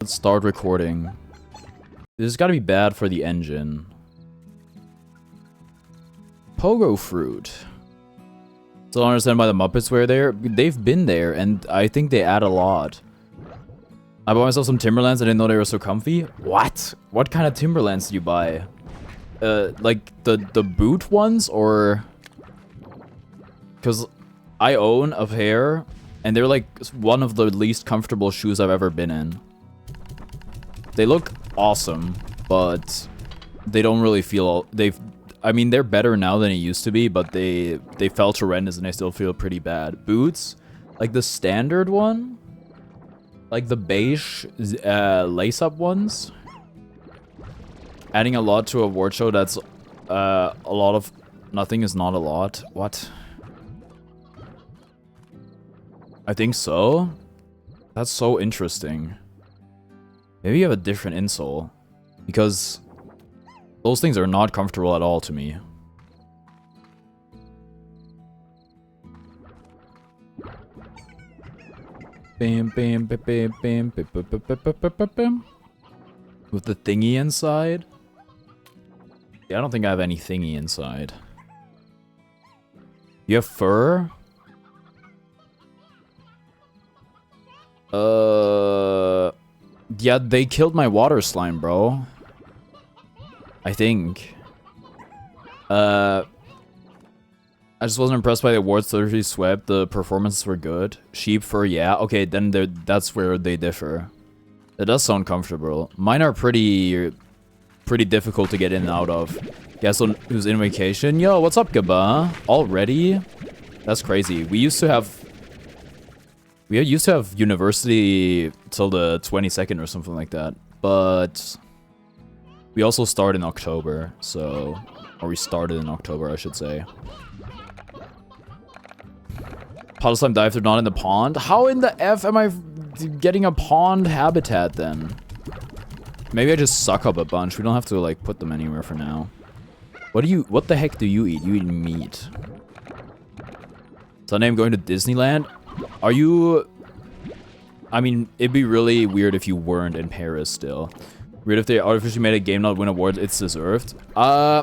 Let's start recording. This has got to be bad for the engine. Pogo fruit. So I don't understand why the Muppets were there. They've been there, and I think they add a lot. I bought myself some Timberlands. I didn't know they were so comfy. What? What kind of Timberlands did you buy? Like the boot ones, or? Because I own a pair, and they're like one of the least comfortable shoes I've ever been in. They look awesome, but they don't really feel... I mean, they're better now than it used to be, but they felt horrendous and they still feel pretty bad. Boots, like the standard one, like the beige lace-up ones, adding a lot to a award show. That's a lot of... Nothing is not a lot. What? I think so. That's so interesting. Maybe you have a different insole, because those things are not comfortable at all to me. Bam, bam, bam, bam, bam, bam, bam, bam, bam, bam. With the thingy inside? Yeah, I don't think I have any thingy inside. You have fur? Yeah, they killed my water slime, bro. I think. I just wasn't impressed by the awards that she swept. The performances were good. Sheep fur, yeah. Okay, then that's where they differ. It does sound comfortable. Mine are pretty difficult to get in and out of. Yeah, so who's in vacation? Yo, what's up, Gaba? Already? That's crazy. We used to have university till the 22nd or something like that, but we also start in October, so... Or we started in October, I should say. Puddle slime dive, they're not in the pond? How in the F am I getting a pond habitat then? Maybe I just suck up a bunch. We don't have to, like, put them anywhere for now. What the heck do you eat? You eat meat. Sunday I'm going to Disneyland? Are you... I mean, it'd be really weird if you weren't in Paris still. Weird if they artificially made a game not win awards. It's deserved. Okay.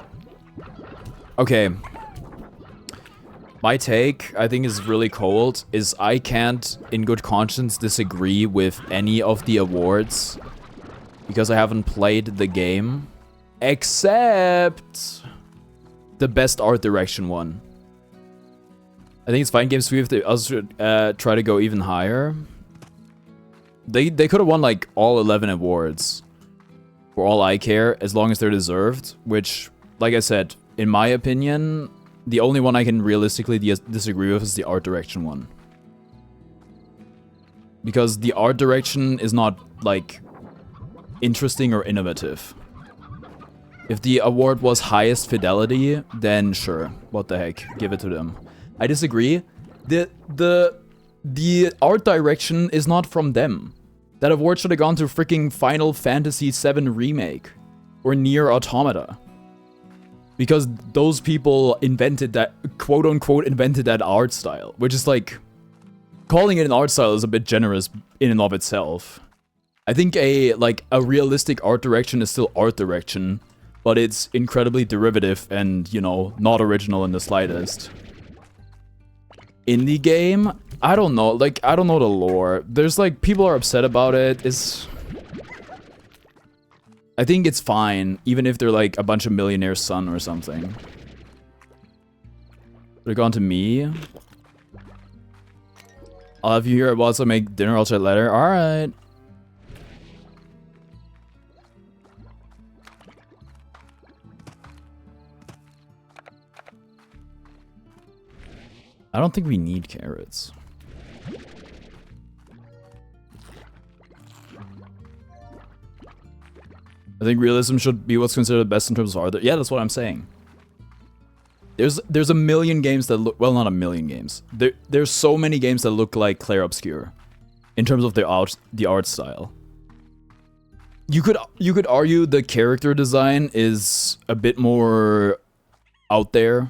My take, I think, is really cold, is I can't, in good conscience, disagree with any of the awards because I haven't played the game, except the best art direction one. I think it's fine game sweep if they also try to go even higher. They could have won like all 11 awards for all I care, as long as they're deserved, which, like I said, in my opinion, the only one I can realistically disagree with is the art direction one. Because the art direction is not, like, interesting or innovative. If the award was highest fidelity, then sure, what the heck, give it to them. I disagree. The art direction is not from them. That award should have gone to freaking Final Fantasy VII Remake or Nier Automata. Because those people invented that, quote-unquote, invented that art style. Which is like, calling it an art style is a bit generous in and of itself. I think a realistic art direction is still art direction, but it's incredibly derivative and, you know, not original in the slightest. Indie game? I don't know, like, I don't know the lore. There's, like, people are upset about it. I think it's fine, even if they're, like, a bunch of millionaire's son or something. They're gone to me. I'll have you here whilst I make dinner, I'll chat later. Alright. I don't think we need carrots. I think realism should be what's considered the best in terms of art. Yeah, that's what I'm saying. There's a million games that look... Well, not a million games. There's so many games that look like Clair Obscur in terms of the art style. You could argue the character design is a bit more out there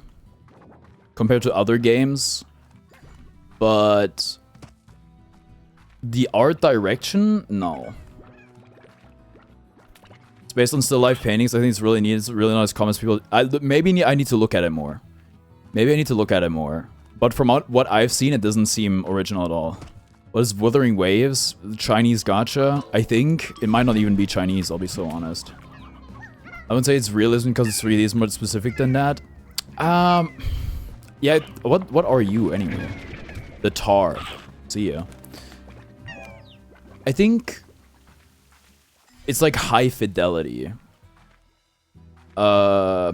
compared to other games, but the art direction, no. based on still life paintings. I think it's really neat. It's really nice comments. People, maybe I need to look at it more. Maybe I need to look at it more. But from what I've seen, it doesn't seem original at all. What is Wuthering Waves? Chinese gacha? I think it might not even be Chinese, I'll be so honest. I wouldn't say it's realism because it's 3D is more specific than that. Yeah, what are you anyway? The Tar. See ya. I think it's like high fidelity. High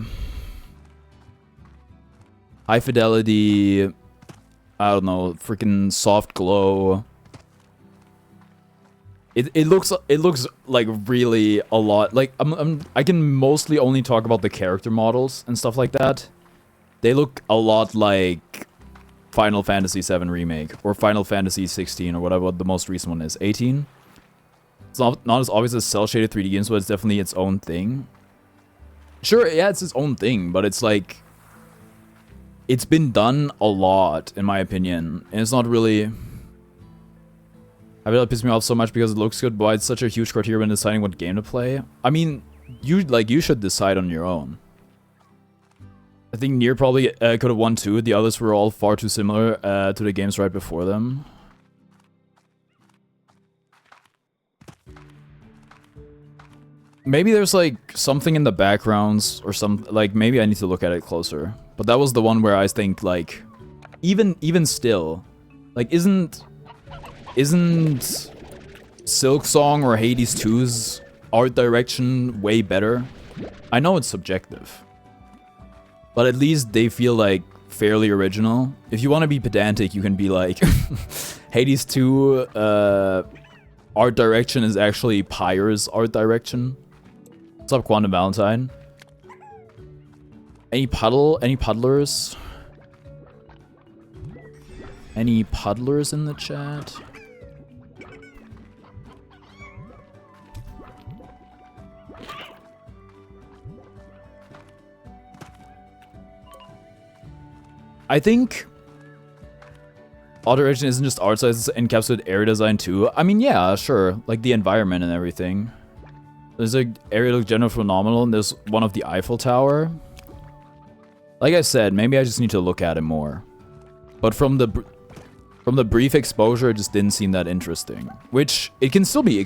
fidelity, I don't know, freaking soft glow. It looks like really a lot. Like I can mostly only talk about the character models and stuff like that. They look a lot like Final Fantasy VII Remake or Final Fantasy 16 or whatever the most recent one is. 18. It's not as obvious as cel shaded 3D games, but it's definitely its own thing. Sure, yeah, it's its own thing, but it's like it's been done a lot in my opinion, and it's not really. I feel it pisses me off so much because it looks good, but it's such a huge criteria when deciding what game to play. I mean, you should decide on your own. I think Nier probably could have won too. The others were all far too similar to the games right before them. Maybe there's like something in the backgrounds or some like maybe I need to look at it closer. But that was the one where I think like even still, like isn't Silksong or Hades 2's art direction way better? I know it's subjective. But at least they feel like fairly original. If you want to be pedantic, you can be like Hades 2 art direction is actually Pyre's art direction. What's up, Quantum Valentine? Any puddlers? Any puddlers in the chat? I think art direction isn't just art size, it's encapsulated area design too. I mean, yeah, sure. Like the environment and everything. There's a area that looks generally phenomenal, and there's one of the Eiffel Tower. Like I said, maybe I just need to look at it more. But from the brief exposure, it just didn't seem that interesting. Which it can still be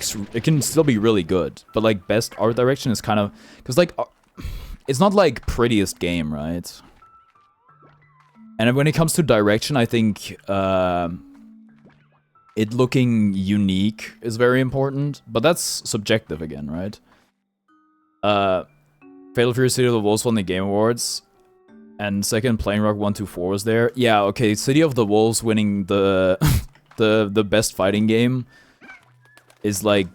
really good. But like best art direction is kind of because like it's not like prettiest game, right? And when it comes to direction, I think it looking unique is very important, but that's subjective again, right? Fatal Fury City of the Wolves won the Game Awards, and second Plane Rock 124 was there. Yeah, okay, City of the Wolves winning the the best fighting game is like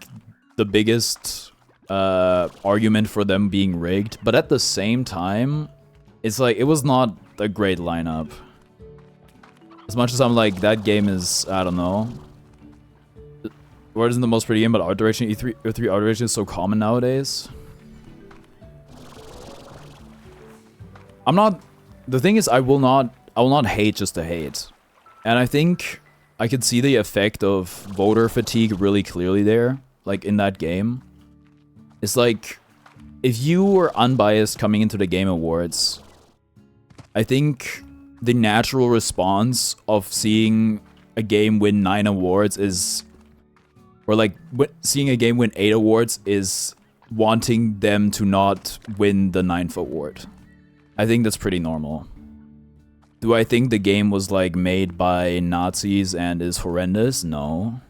the biggest argument for them being rigged, but at the same time, it's like it was not a great lineup. As much as I'm like, that game is, I don't know. Word isn't the most pretty game, but art direction, E3 art direction is so common nowadays. I'm not, the thing is I will not hate just to hate. And I think I could see the effect of voter fatigue really clearly there, like in that game. It's like, if you were unbiased coming into the Game Awards, I think the natural response of seeing a game win 9 awards is, or like seeing a game win 8 awards is wanting them to not win the 9th award. I think that's pretty normal. Do I think the game was like made by Nazis and is horrendous? No.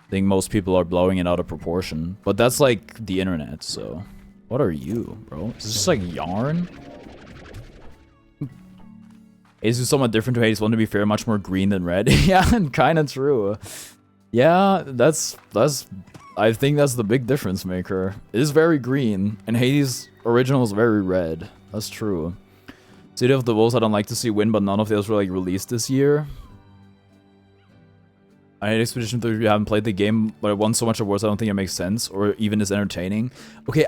I think most people are blowing it out of proportion. But that's like the internet, so. What are you, bro? Is this just like yarn? Hades is somewhat different to Hades 1, to be fair, much more green than red. Yeah, kinda true. Yeah, I think that's the big difference maker. It is very green, and Hades original is very red. That's true. City of the Wolves I don't like to see win, but none of those were like released this year. I hate Expedition 3 if you haven't played the game, but it won so much awards I don't think it makes sense, or even is entertaining. Okay,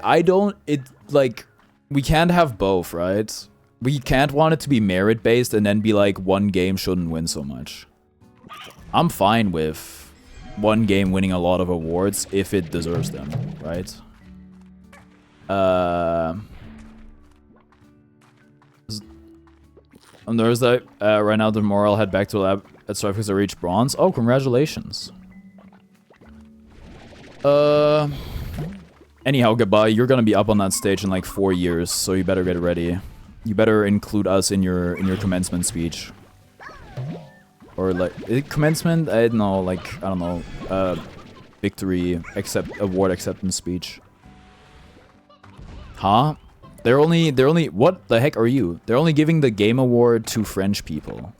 we can't have both, right? We can't want it to be merit-based and then be like, one game shouldn't win so much. I'm fine with one game winning a lot of awards if it deserves them, right? On Thursday, right now tomorrow I'll head back to the lab at Strife because I reached bronze. Oh, congratulations. Anyhow, goodbye. You're gonna be up on that stage in like 4 years, so you better get ready. You better include us in your commencement speech. Or like commencement? I don't know, like I don't know, victory award acceptance speech. Huh? They're only what the heck are you? They're only giving the game award to French people.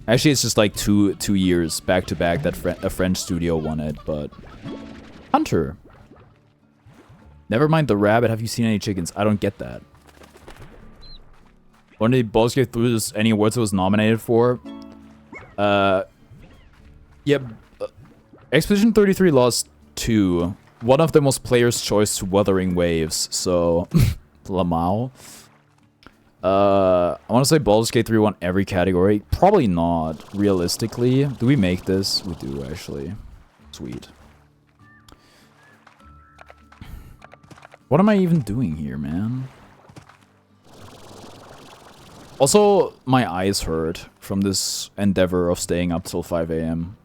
Actually, it's just like two years back to back that a French studio won it, but Hunter. Never mind the rabbit. Have you seen any chickens? I don't get that. When did Baldur's Gate 3 any awards it was nominated for? Yep. Expedition 33 lost 2. One of them was Player's Choice to Wuthering Waves, so Lamau. I want to say Baldur's Gate 3 won every category. Probably not, realistically. Do we make this? We do, actually. Sweet. What am I even doing here, man? Also, my eyes hurt from this endeavor of staying up till 5 AM.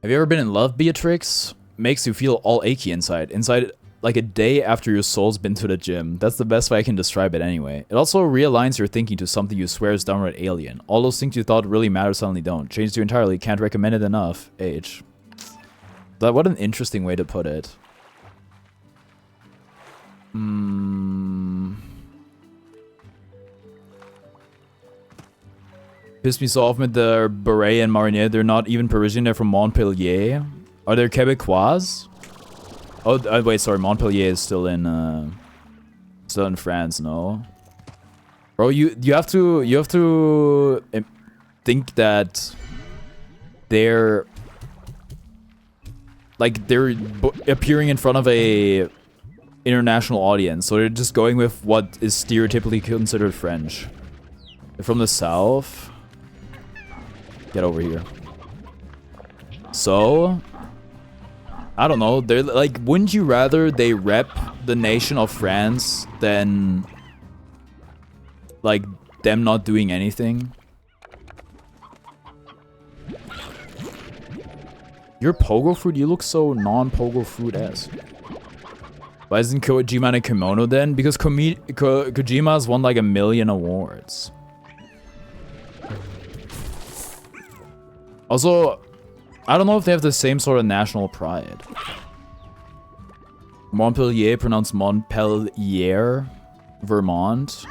Have you ever been in love, Beatrix? Makes you feel all achy inside. Inside, like a day after your soul's been to the gym. That's the best way I can describe it anyway. It also realigns your thinking to something you swear is downright alien. All those things you thought really matter suddenly don't. Changed you entirely. Can't recommend it enough. H. What an interesting way to put it. Pissed me so off with the Beret and Marinier. They're not even Parisian. They're from Montpellier. Are they Quebecois? Oh, wait, sorry. Montpellier is still in France. No, bro. You have to think that they're appearing in front of a international audience, so they're just going with what is stereotypically considered French. They're from the south. Get over here. So, I don't know. They're like, wouldn't you rather they rep the nation of France than like them not doing anything? You're pogo fruit? You look so non-pogo fruit-esque. Why isn't Kojima in a kimono then? Because Kojima's won like 1 million awards. Also, I don't know if they have the same sort of national pride. Montpellier, pronounced Montpellier, Vermont.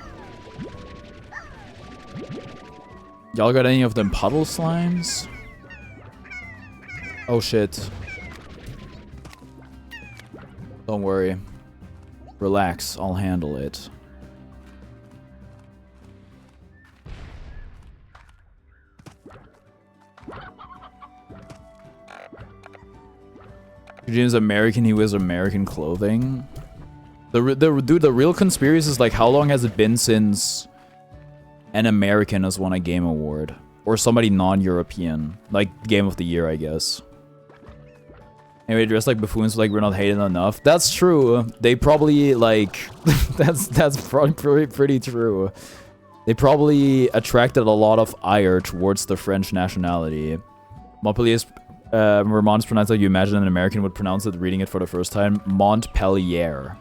Y'all got any of them puddle slimes? Oh shit. Don't worry. Relax, I'll handle it. James American, he wears American clothing. Dude, the real conspiracy is like, how long has it been since an American has won a game award? Or somebody non-European. Like, Game of the Year, I guess. Anyway, dressed like buffoons, like we're not hated enough. That's true. They probably, like... that's probably pretty true. They probably attracted a lot of ire towards the French nationality. Montpellier's... Vermont's pronounced like you imagine an American would pronounce it reading it for the first time. Montpellier.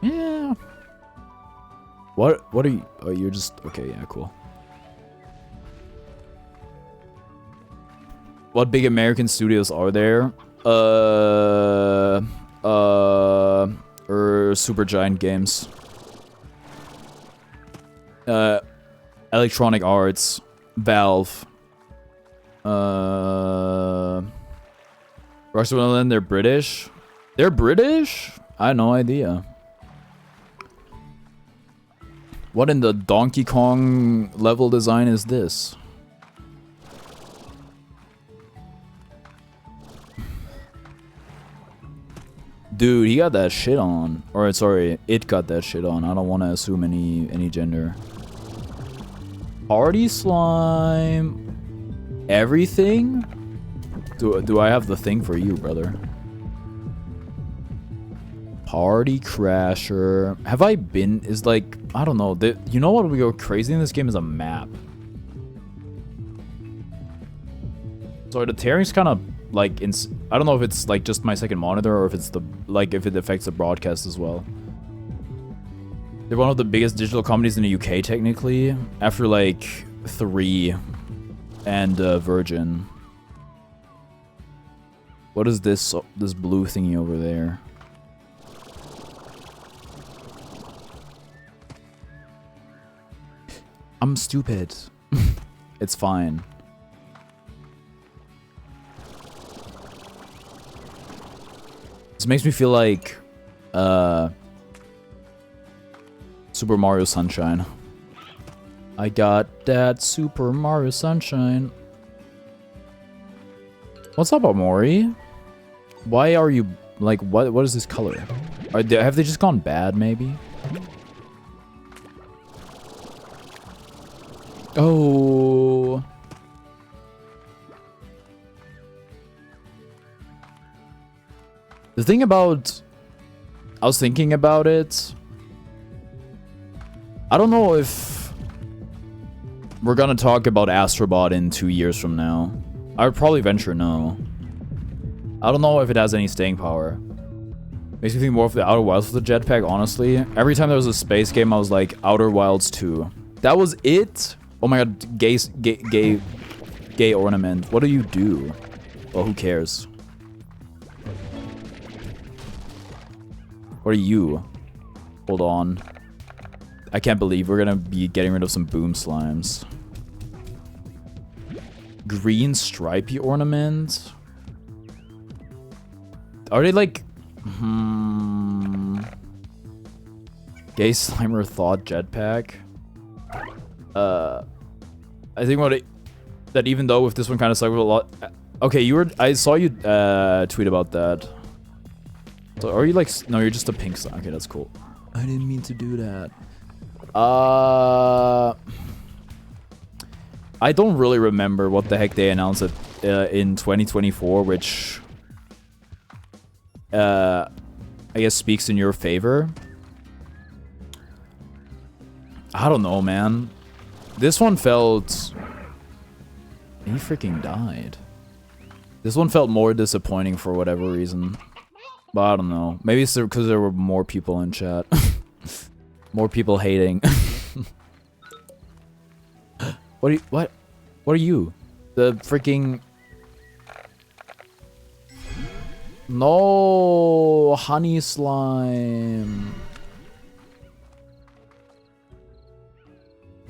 Yeah. What are you... Oh, you're just... Okay, yeah, cool. What big American studios are there? Supergiant Games. Electronic Arts. Valve. Rockstar, they're British? They're British? I had no idea. What in the Donkey Kong level design is this? Dude, he got that shit on. Or sorry, it got that shit on. I don't want to assume any gender. Party slime. Everything? Do I have the thing for you, brother? Party Crasher. Have I been? Is like, I don't know. You know what would go crazy in this game is a map. So the tearing's kind of like, I don't know if it's like just my second monitor or if it's if it affects the broadcast as well. They're one of the biggest digital companies in the UK technically, after like 3 and Virgin. What is this blue thingy over there? I'm stupid. It's fine. This makes me feel like Super Mario Sunshine. I got that Super Mario Sunshine. What's up, Amori? Why are you like what is this color? Have they just gone bad maybe? Oh. The thing about... I was thinking about it. I don't know if we're gonna talk about Astrobot in 2 years from now. I would probably venture no. I don't know if it has any staying power. Makes me think more of the Outer Wilds with the jetpack, honestly. Every time there was a space game, I was like, Outer Wilds 2. That was it? Oh my god, gay ornament. What do you do? Well, who cares? What are you? Hold on. I can't believe we're gonna be getting rid of some boom slimes. Green stripey ornament? Are they like... Gay Slimer Thought jetpack? I think that even though with this one kind of sucked a lot... Okay, I saw you tweet about that. So are you like... No, you're just a pink slime. Okay, that's cool. I didn't mean to do that. I don't really remember what the heck they announced it in 2024, which I guess speaks in your favor. I don't know, man. This one felt... He freaking died. This one felt more disappointing for whatever reason. But I don't know. Maybe it's because there were more people in chat. More people hating. What are you? The freaking... No, honey slime.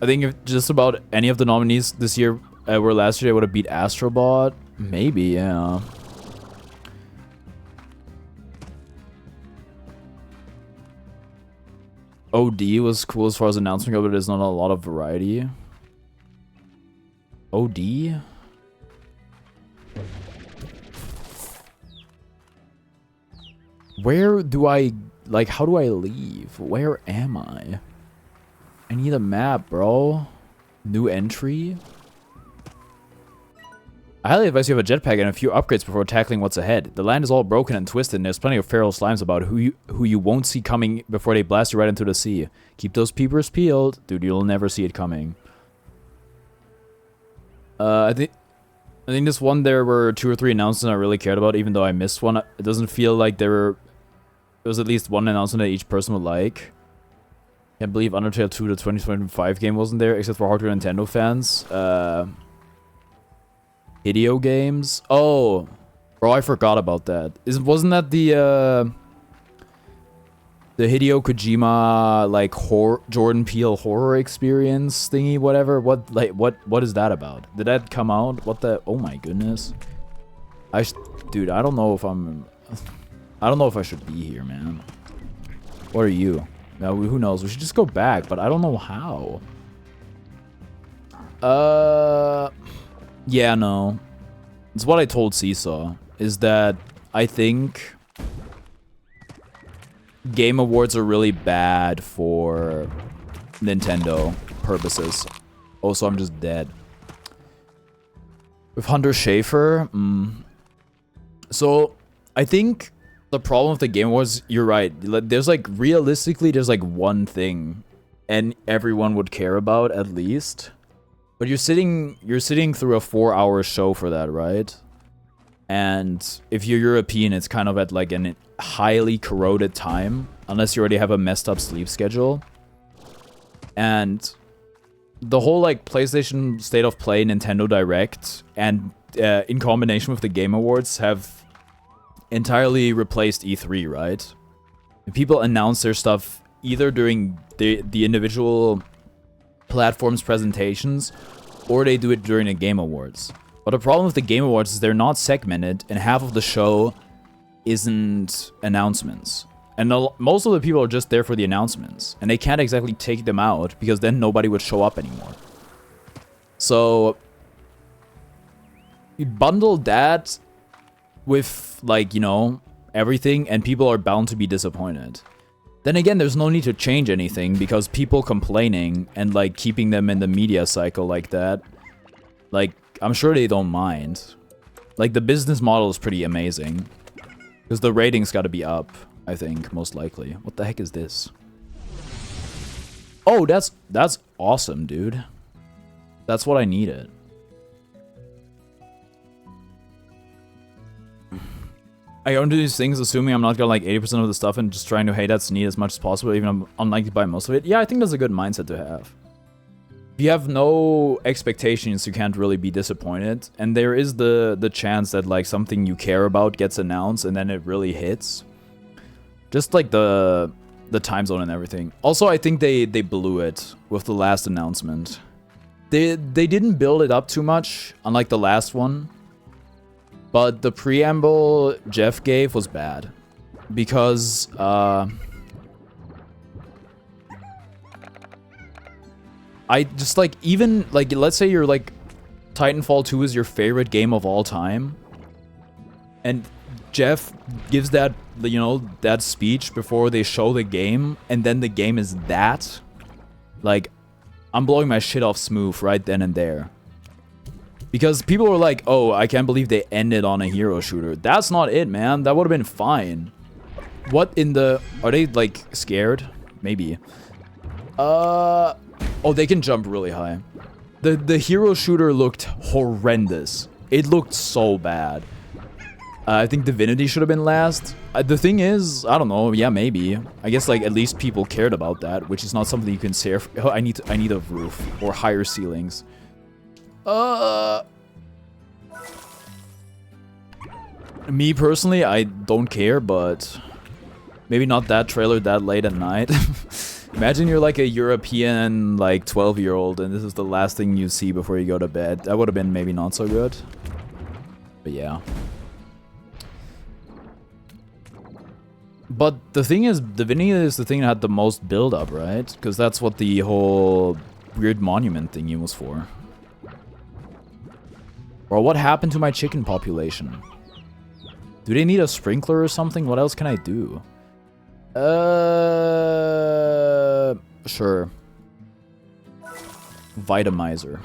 I think if just about any of the nominees this year were last year, they would have beat Astrobot. Maybe, yeah. OD was cool as far as announcement go, but there's not a lot of variety. OD? Where do I... Like, how do I leave? Where am I? I need a map, bro. New entry? I highly advise you have a jetpack and a few upgrades before tackling what's ahead. The land is all broken and twisted, and there's plenty of feral slimes about who you won't see coming before they blast you right into the sea. Keep those peepers peeled. Dude, you'll never see it coming. I think this one there were 2 or 3 announcements I really cared about, even though I missed one. It doesn't feel like there was at least one announcement that each person would like. Can't believe Undertale 2, the 2025 game, wasn't there, except for hardcore Nintendo fans. Hideo games. Oh, bro, I forgot about that. Wasn't that the Hideo Kojima like Jordan Peele horror experience thingy? Whatever. What is that about? Did that come out? What the? Oh my goodness. Dude, I don't know if I don't know if I should be here, man. What are you? Now, who knows? We should just go back, but I don't know how. Yeah, no. It's what I told Seesaw, is that I think Game Awards are really bad for Nintendo purposes. Also, I'm just dead. With Hunter Schafer, so I think The problem with the Game Awards, you're right. There's like, realistically, there's like one thing and everyone would care about at least. But you're sitting through a 4-hour show for that, right? And if you're European, it's kind of at like an highly corroded time, unless you already have a messed up sleep schedule. And the whole like PlayStation State of Play, Nintendo Direct, and in combination with the Game Awards have entirely replaced E3, right? And people announce their stuff either during the individual platforms' presentations, or they do it during the Game Awards. But the problem with the Game Awards is they're not segmented, and half of the show isn't announcements. And most of the people are just there for the announcements, and they can't exactly take them out, because then nobody would show up anymore. So, you bundle that with, like, you know, everything, and people are bound to be disappointed. Then again, there's no need to change anything, because people complaining and, like, keeping them in the media cycle like that, like, I'm sure they don't mind. Like, the business model is pretty amazing. Because the ratings gotta be up, I think, most likely. What the heck is this? Oh, that's awesome, dude. That's what I needed. I go into these things assuming I'm not gonna like 80% of the stuff and just trying to hate that's neat as much as possible, even if I'm unlikely to buy most of it. Yeah, I think that's a good mindset to have. If you have no expectations, you can't really be disappointed. And there is the chance that like something you care about gets announced and then it really hits. Just like the time zone and everything. Also, I think they blew it with the last announcement. They didn't build it up too much, unlike the last one. But the preamble Jeff gave was bad. Because, I just, like, even, like, let's say you're, like, Titanfall 2 is your favorite game of all time. And Jeff gives that, you know, that speech before they show the game. And then the game is that. Like, I'm blowing my shit off smooth right then and there. Because people were like, oh, I can't believe they ended on a hero shooter. That's not it, man. That would have been fine. What in the... Are they, like, scared? Maybe. Oh, they can jump really high. The hero shooter looked horrendous. It looked so bad. I think Divinity should have been last. The thing is, I don't know. Yeah, maybe. I guess, like, at least people cared about that, which is not something you can say. Oh, I need a roof or higher ceilings. Me personally, I don't care, but maybe not that trailer that late at night. Imagine you're like a European, like, 12-year-old, and this is the last thing you see before you go to bed. That would have been maybe not so good. But yeah. But the thing is, Divinity is the thing that had the most build-up, right? Because that's what the whole weird monument thingy was for. Or what happened to my chicken population? Do they need a sprinkler or something? What else can I do? Sure. Vitamizer.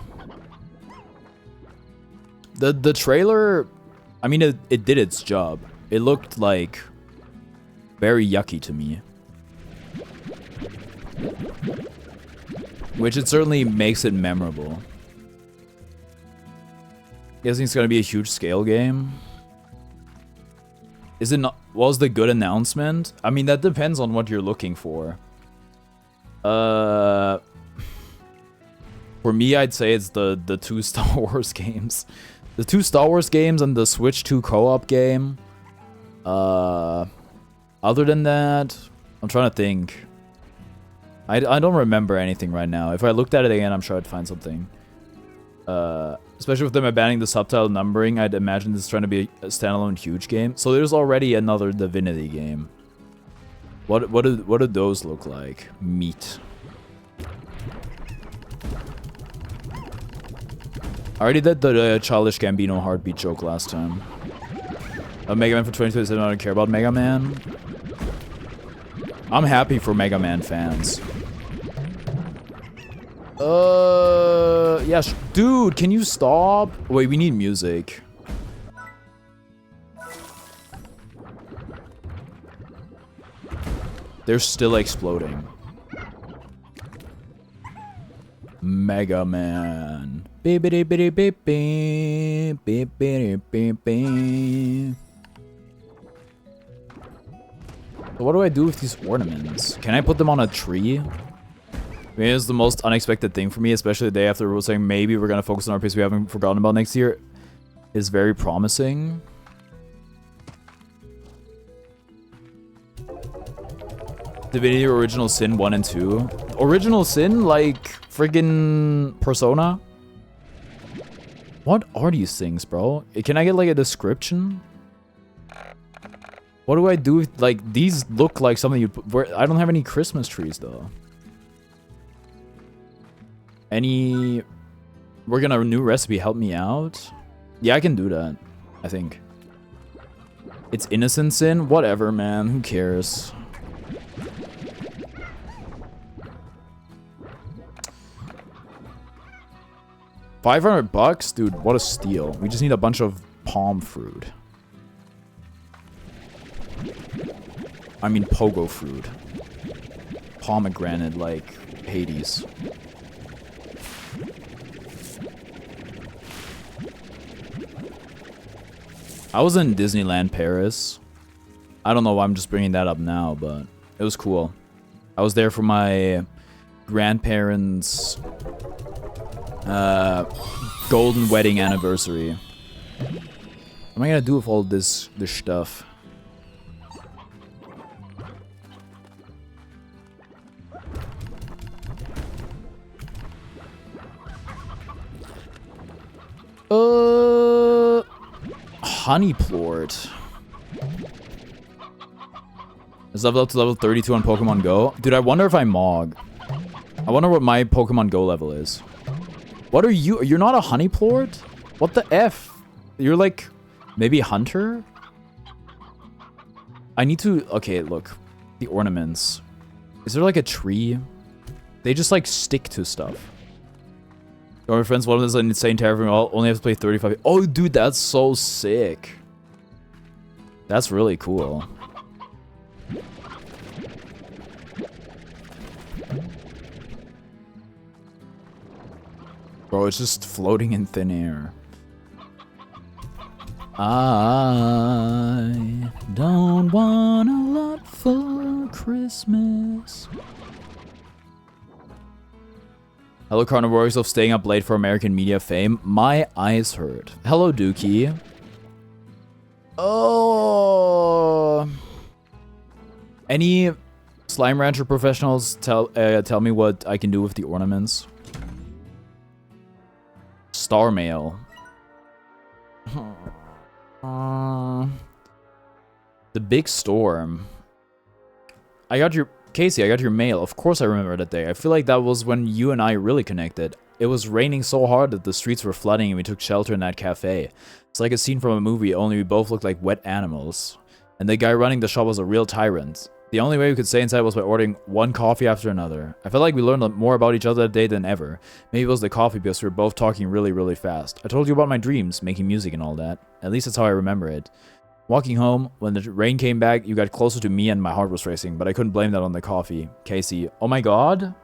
The trailer, I mean, it did its job. It looked like very yucky to me. Which it certainly makes it memorable. Guessing it's gonna be a huge scale game. Is it not? Was the good announcement? I mean, that depends on what you're looking for. For me, I'd say it's the 2 Star Wars games. The 2 Star Wars games and the Switch 2 co-op game. Other than that, I'm trying to think. I don't remember anything right now. If I looked at it again, I'm sure I'd find something. Especially with them abandoning the subtitle numbering, I'd imagine this is trying to be a standalone huge game. So there's already another Divinity game. What do those look like? Meat. I already did the Childish Gambino heartbeat joke last time. Mega Man for 2027, I don't care about Mega Man. I'm happy for Mega Man fans. Yeah, dude, can you stop? Wait, we need music. They're still exploding. Mega Man. Beep-a-dee beep beep beep beep beep beep. So what do I do with these ornaments? Can I put them on a tree? Maybe it's the most unexpected thing for me, especially the day after we were saying maybe we're gonna focus on our piece we haven't forgotten about next year. Is very promising. Divinity Original Sin 1 and 2. Original Sin? Like friggin' Persona? What are these things, bro? Can I get like a description? What do I do with, like, these look like something you'd put, I don't have any Christmas trees though. Any... We're gonna new recipe, help me out? Yeah, I can do that, I think. It's Innocent Sin? Whatever, man. Who cares? $500? Dude, what a steal. We just need a bunch of palm fruit. I mean pogo fruit. Pomegranate like Hades. I was in Disneyland Paris. I don't know why I'm just bringing that up now, but it was cool. I was there for my grandparents' golden wedding anniversary. What am I gonna do with all this stuff? Honeyplort. Is level up to level 32 on Pokemon Go? Dude, I wonder if I Mog. I wonder what my Pokemon Go level is. What are you? You're not a Honeyplort? What the F? You're like, maybe Hunter? I need to... Okay, look. The ornaments. Is there like a tree? They just like stick to stuff. Your friends, one of them is an insane terror. Only have to play 35. Oh, dude, that's so sick. That's really cool. Bro, it's just floating in thin air. I don't want a lot for Christmas. Hello, CarniVoreX of staying up late for American media fame. My eyes hurt. Hello, Dookie. Oh. Any Slime Rancher professionals tell me what I can do with the ornaments? Star Mail. The Big Storm. I got your... Casey, I got your mail. Of course I remember that day. I feel like that was when you and I really connected. It was raining so hard that the streets were flooding and we took shelter in that cafe. It's like a scene from a movie, only we both looked like wet animals. And the guy running the shop was a real tyrant. The only way we could stay inside was by ordering one coffee after another. I felt like we learned more about each other that day than ever. Maybe it was the coffee because we were both talking really, really fast. I told you about my dreams, making music and all that. At least that's how I remember it. Walking home, when the rain came back, you got closer to me and my heart was racing, but I couldn't blame that on the coffee. Casey, oh my god.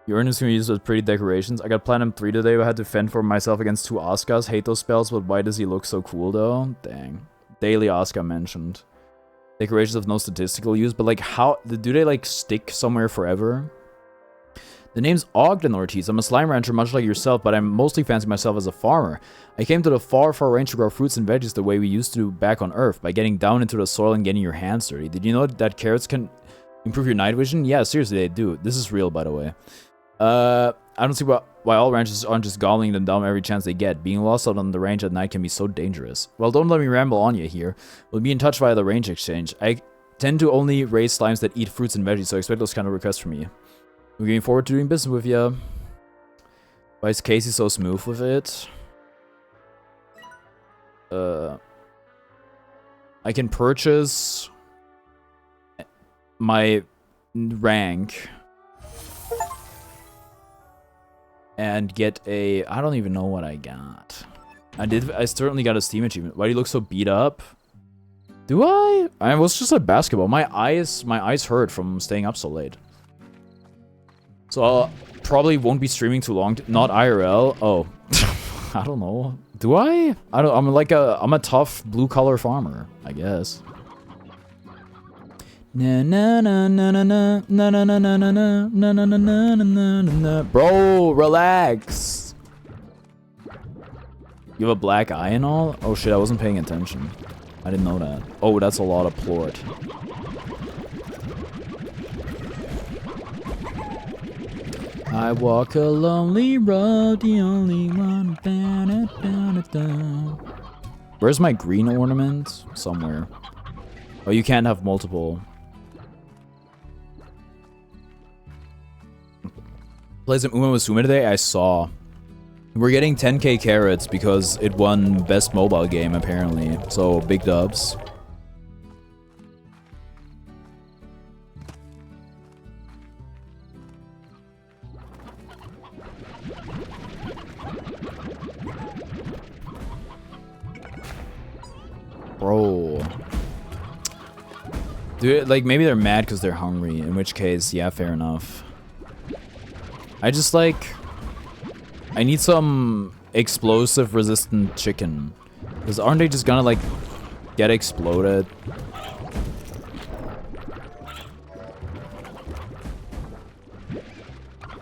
Your earnings can be used as pretty decorations. I got Platinum 3 today, but I had to fend for myself against 2 Oscars. Hate those spells, but why does he look so cool though? Dang. Daily Oscar mentioned. Decorations have no statistical use, but like how... Do they like stick somewhere forever? The name's Ogden Ortiz. I'm a slime rancher much like yourself, but I mostly fancy myself as a farmer. I came to the far, far range to grow fruits and veggies the way we used to do back on Earth, by getting down into the soil and getting your hands dirty. Did you know that carrots can improve your night vision? Yeah, seriously, they do. This is real, by the way. I don't see why all ranchers aren't just gobbling them down every chance they get. Being lost out on the range at night can be so dangerous. Well, don't let me ramble on you here. We'll be in touch via the range exchange. I tend to only raise slimes that eat fruits and veggies, so expect those kind of requests from me. I'm looking forward to doing business with you. Why is Casey so smooth with it? I can purchase my rank and get a... I don't even know what I got. I certainly got a Steam achievement. Why do you look so beat up? Do I? I was just at basketball. My eyes hurt from staying up so late. So I probably won't be streaming too long. Not IRL. Oh, I don't know. Do I? I'm a tough blue collar farmer, I guess. Na na na na na na na na na na na na na na na na na. Bro, relax. You have a black eye and all? Oh shit, I wasn't paying attention. I didn't know that. Oh, that's a lot of plort. I walk a lonely road, the only one. Where's my green ornament? Somewhere. Oh, you can't have multiple. Plays some Uma Musume today? I saw. We're getting 10k carrots because it won best mobile game apparently. So big dubs. Bro. Dude, like maybe they're mad because they're hungry, in which case, yeah, fair enough. I just like... I need some explosive resistant chicken. Because aren't they just gonna like get exploded?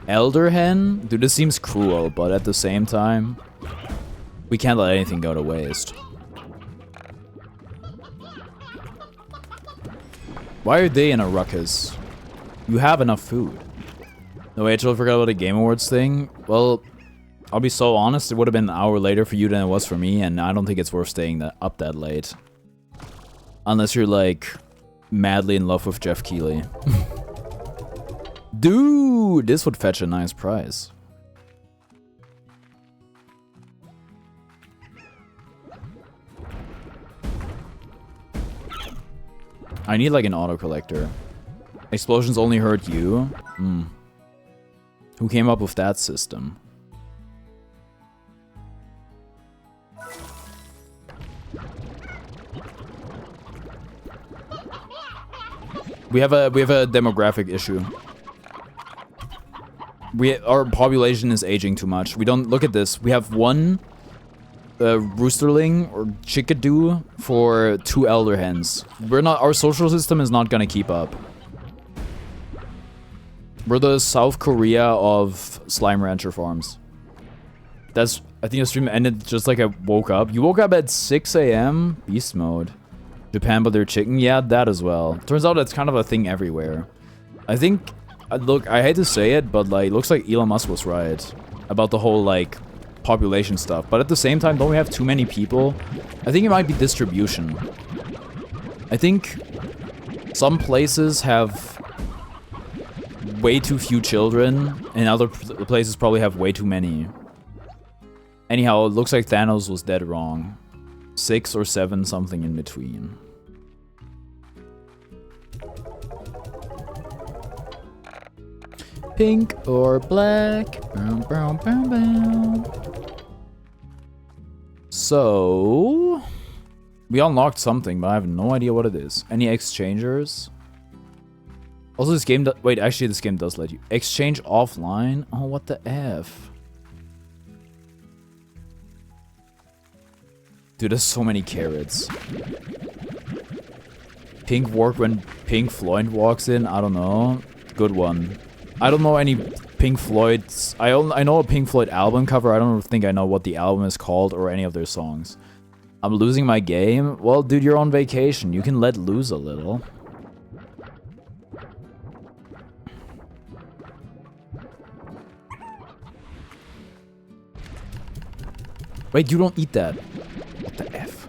Elder hen? Dude, this seems cruel, but at the same time, we can't let anything go to waste. Why are they in a ruckus? You have enough food. No, wait, I totally forgot about the Game Awards thing. Well, I'll be so honest, it would have been an hour later for you than it was for me, and I don't think it's worth staying up that late. Unless you're, like, madly in love with Jeff Keighley. Dude, this would fetch a nice prize. I need, like, an auto collector. Explosions only hurt you? Hmm. Who came up with that system? We have a demographic issue. Our population is aging too much. We don't look at this. We have one roosterling or chickadee for 2 elder hens. Our social system is not gonna keep up. We're the South Korea of slime rancher farms. I think the stream ended just like I woke up. You woke up at 6 AM? Beast mode. Japan but their chicken? Yeah, that as well. Turns out it's kind of a thing everywhere. I think, look, I hate to say it, but like, looks like Elon Musk was right about the whole like population stuff. But at the same time, don't we have too many people? I think it might be distribution. I think some places have way too few children, and other places probably have way too many. Anyhow, it looks like Thanos was dead wrong. 6 or 7, something in between. Pink or black? Bow, bow, bow, bow. So... we unlocked something, but I have no idea what it is. Any exchangers? Also, this game... wait, actually, this game does let you... exchange offline? Oh, what the F? Dude, there's so many carrots. Pink work when Pink Floyd walks in? I don't know. Good one. I don't know any Pink Floyd's... I know a Pink Floyd album cover. I don't think I know what the album is called or any of their songs. I'm losing my game? Well, dude, you're on vacation. You can let loose a little. Wait, you don't eat that. What the F?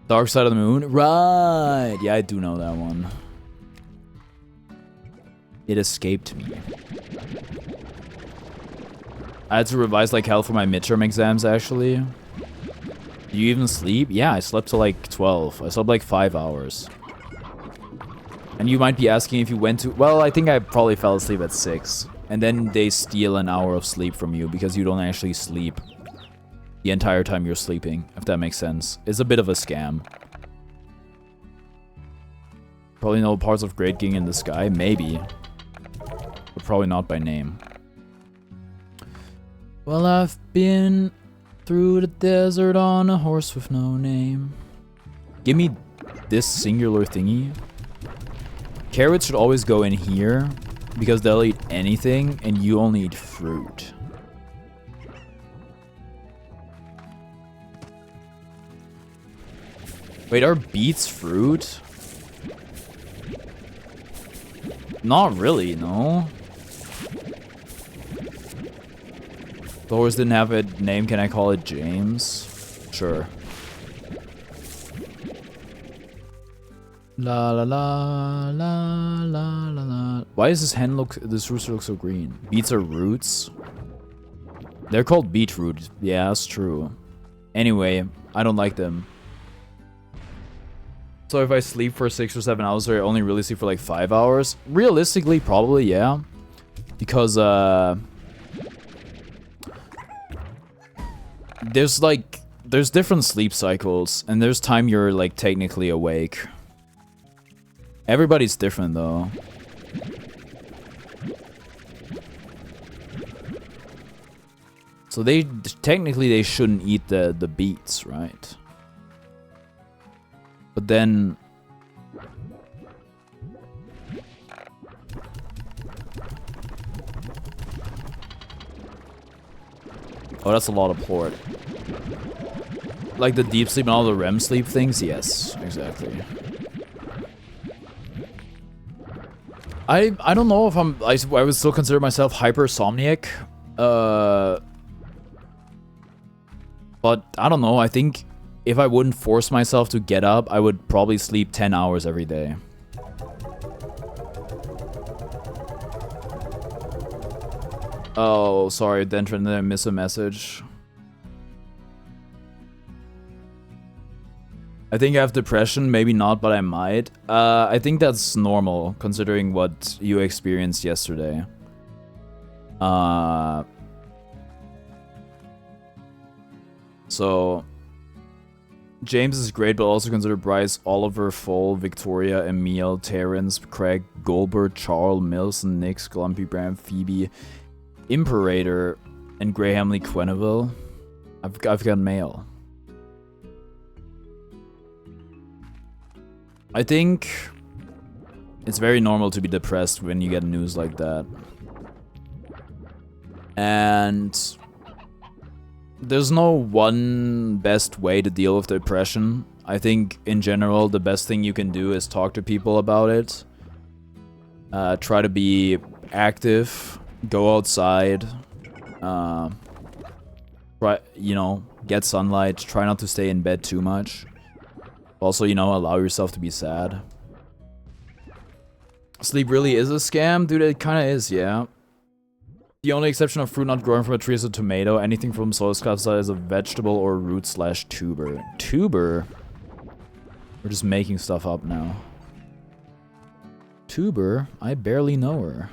Dark Side of the Moon? Right! Yeah, I do know that one. It escaped me. I had to revise like hell for my midterm exams, actually. Do you even sleep? Yeah, I slept till like 12. I slept like 5 hours. And you might be asking if you went to... well, I think I probably fell asleep at 6. And then they steal an hour of sleep from you because you don't actually sleep. the entire time you're sleeping, if that makes sense. It's a bit of a scam. Probably know parts of Great King in the Sky, maybe. But probably not by name. Well, I've been through the desert on a horse with no name. Give me this singular thingy. Carrots should always go in here, because they'll eat anything, and you only eat fruit. Wait, are beets fruit? Not really, no. The horse didn't have a name, can I call it James? Sure. La la la la la la la. Why does this rooster look so green? Beets are roots? They're called beetroot. Yeah, that's true. Anyway, I don't like them. So if I sleep for 6 or 7 hours, or I only really sleep for like 5 hours? Realistically, probably, yeah. Because, there's different sleep cycles, and there's time you're, like, technically awake. Everybody's different, though. So technically they shouldn't eat the beets, right? But then... Oh, that's a lot of port. Like the deep sleep and all the REM sleep things? Yes, exactly. I don't know if I would still consider myself hypersomniac. But I don't know, I think if I wouldn't force myself to get up, I would probably sleep 10 hours every day. Oh, sorry, Dentron, did I miss a message? I think I have depression, maybe not, but I might. I think that's normal, considering what you experienced yesterday. So, James is great, but also consider Bryce, Oliver, Foal, Victoria, Emil, Terrence, Craig, Goldberg, Charles, Milson, Nix, Glumpy, Bram, Phoebe, Imperator, and Graham Lee Quenneville. I've got mail. I think it's very normal to be depressed when you get news like that. And there's no one best way to deal with depression. I think, in general, the best thing you can do is talk to people about it. Try to be active. Go outside. Get sunlight. Try not to stay in bed too much. Also, allow yourself to be sad. Sleep really is a scam? Dude, it kinda is, yeah. The only exception of fruit not growing from a tree is a tomato. Anything from soil is classified as a vegetable or root/tuber. Tuber? We're just making stuff up now. Tuber? I barely know her.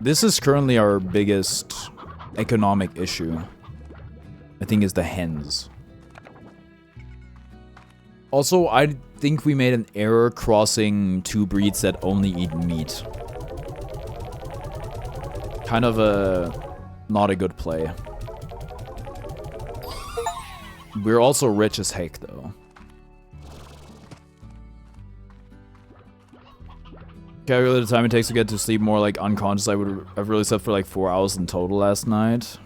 This is currently our biggest economic issue. I think is the hens. Also, I think we made an error crossing two breeds that only eat meat. Kind of not a good play. We're also rich as heck, though. Calculate the time it takes to get to sleep more like unconscious. I've really slept for like 4 hours in total last night.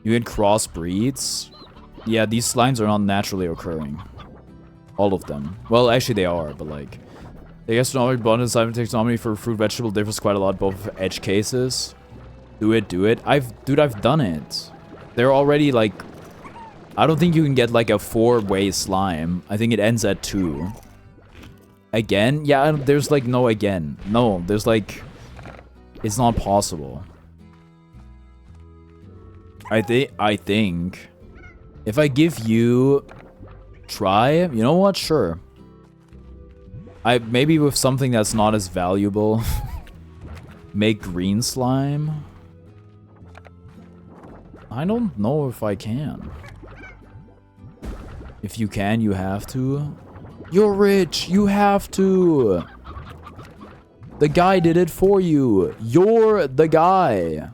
You get cross breeds? Yeah, these lines are not naturally occurring. All of them. Well, actually they are, but like... The astronomic abundance time it takes taxonomy for fruit vegetable differs quite a lot, both edge cases. Do it. Dude, I've done it. They're already like... I don't think you can get like a 4-way slime. I think it ends at 2. Again? Yeah, there's like no again. No, there's like... It's not possible. I think... If I give you... Try? You know what? Sure. Maybe with something that's not as valuable. Make green slime? I don't know if I can. If you can, you have to. You're rich! You have to! The guy did it for you! You're the guy!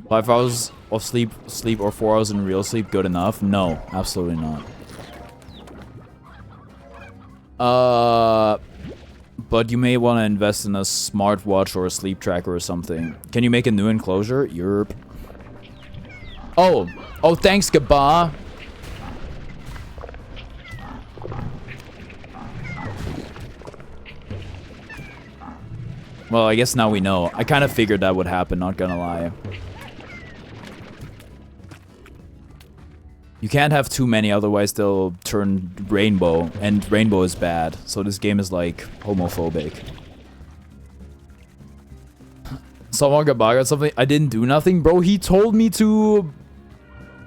Five hours of sleep or 4 hours in real sleep good enough? No, absolutely not. But you may want to invest in a smartwatch or a sleep tracker or something. Can you make a new enclosure? Yerp. Oh, thanks, Gaba. Well, I guess now we know. I kind of figured that would happen, not gonna lie. You can't have too many, otherwise they'll turn rainbow, and rainbow is bad. So this game is like homophobic. Someone got bug or something. I didn't do nothing, bro. He told me to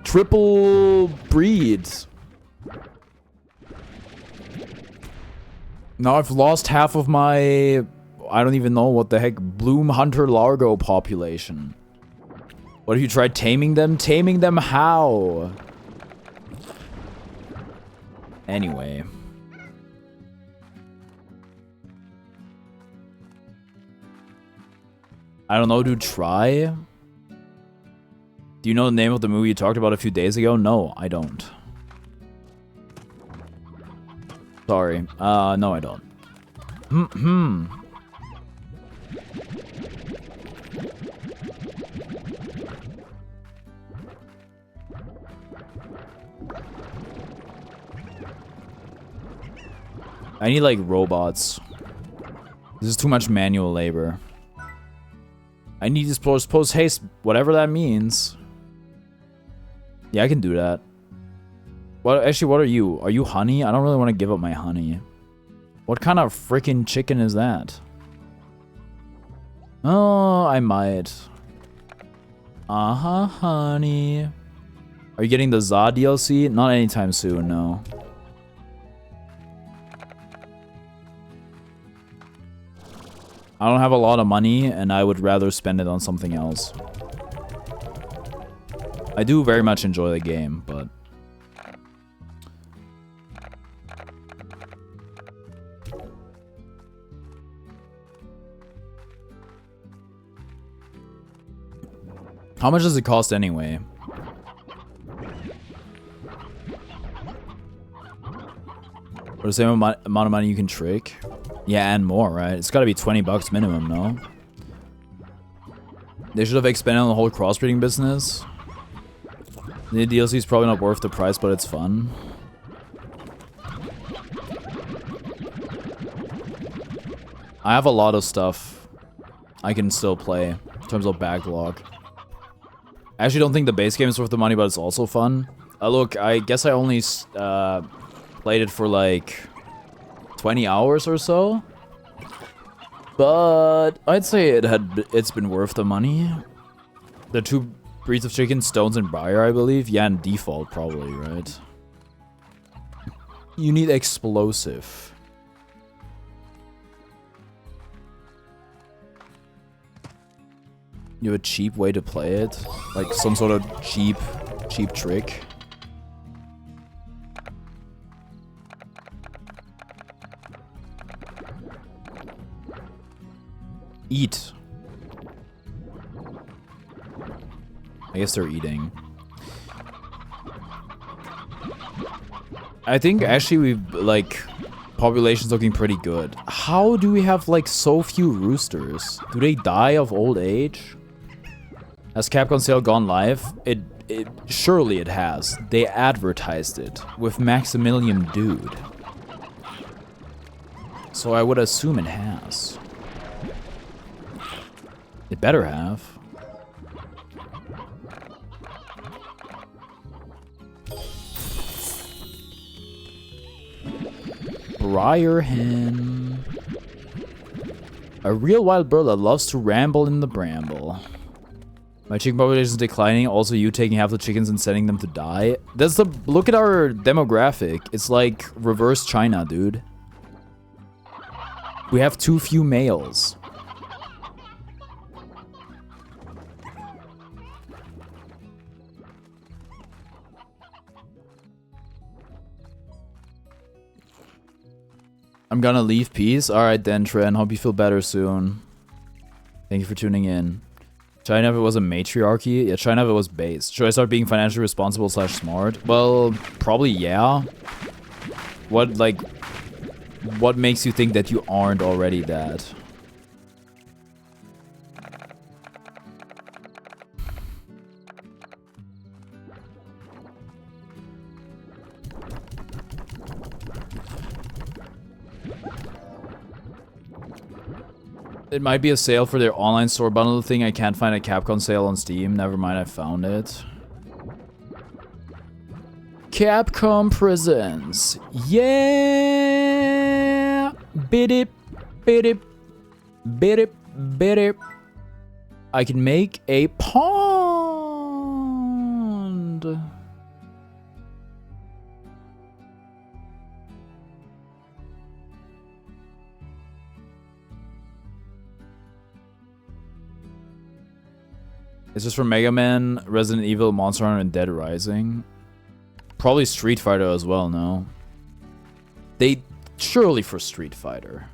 triple breed. Now I've lost half of my, I don't even know what the heck, Bloom Hunter Largo population. What if you tried taming them? Taming them how? Anyway. I don't know, dude, try? Do you know the name of the movie you talked about a few days ago? No, I don't. Sorry. No, I don't. I need, like, robots. This is too much manual labor. I need to post haste, whatever that means. Yeah, I can do that. Actually, what are you? Are you honey? I don't really want to give up my honey. What kind of freaking chicken is that? Oh, I might. Uh-huh, honey. Are you getting the Za DLC? Not anytime soon, no. I don't have a lot of money, and I would rather spend it on something else. I do very much enjoy the game, but... How much does it cost anyway? For the same amount of money you can trick? Yeah, and more, right? It's gotta be 20 bucks minimum, no? They should have expanded on the whole crossbreeding business. The DLC is probably not worth the price, but it's fun. I have a lot of stuff I can still play in terms of backlog. I actually don't think the base game is worth the money, but it's also fun. Look, I guess I only played it for like 20 hours or so. But I'd say it's been worth the money. The two breeds of chicken, Stones and Briar, I believe. Yeah, and default probably, right? You need explosive. You have a cheap way to play it? Like some sort of cheap trick? Eat. I guess they're eating. I think actually we've, like, population's looking pretty good. How do we have, like, so few roosters? Do they die of old age? Has Capcom sale gone live? Surely it has. They advertised it with Maximilian Dude. So I would assume it has. It better have. Briarhen. A real wild bird that loves to ramble in the bramble. My chicken population is declining. Also, you taking half the chickens and sending them to die. That's the look at our demographic. It's like reverse China, dude. We have too few males. I'm gonna leave. Peace. Alright then, Tren. Hope you feel better soon. Thank you for tuning in. China if it was a matriarchy? Yeah, China if it was base. Should I start being financially responsible / smart? Well, probably yeah. What makes you think that you aren't already that? It might be a sale for their online store bundle thing. I can't find a Capcom sale on Steam. Never mind, I found it. Capcom Presents. Yeah! Bidip, bidip, bidip, bidip. I can make a pond. Is this from Mega Man, Resident Evil, Monster Hunter, and Dead Rising? Probably Street Fighter as well, no? They... Surely for Street Fighter.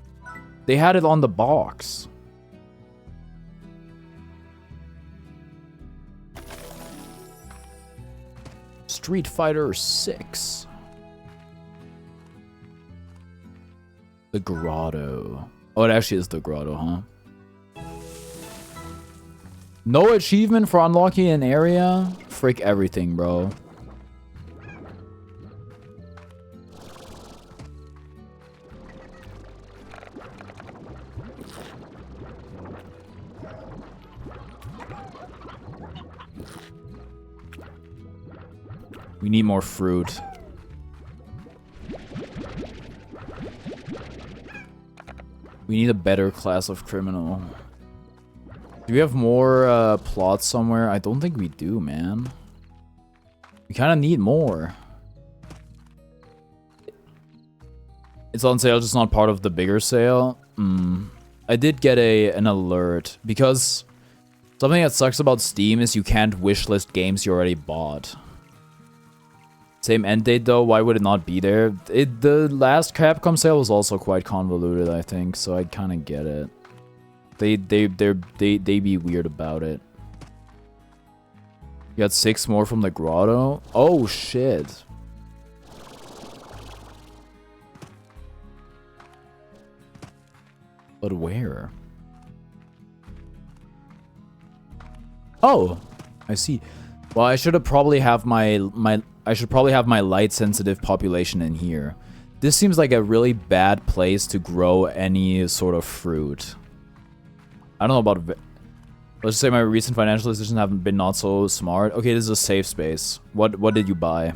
They had it on the box. Street Fighter 6. The Grotto. Oh, it actually is the Grotto, huh? No achievement for unlocking an area? Frick everything, bro. We need more fruit. We need a better class of criminal. Do we have more plots somewhere? I don't think we do, man. We kind of need more. It's on sale, just not part of the bigger sale. I did get an alert because something that sucks about Steam is you can't wishlist games you already bought. Same end date though, why would it not be there? The last Capcom sale was also quite convoluted, I think, so I kind of get it. They be weird about it. You got 6 more from the Grotto? Oh shit. But where? Oh, I see. Well, I should probably have my light sensitive population in here. This seems like a really bad place to grow any sort of fruit. I don't know about... Let's just say my recent financial decisions haven't been not so smart. Okay, this is a safe space. What did you buy?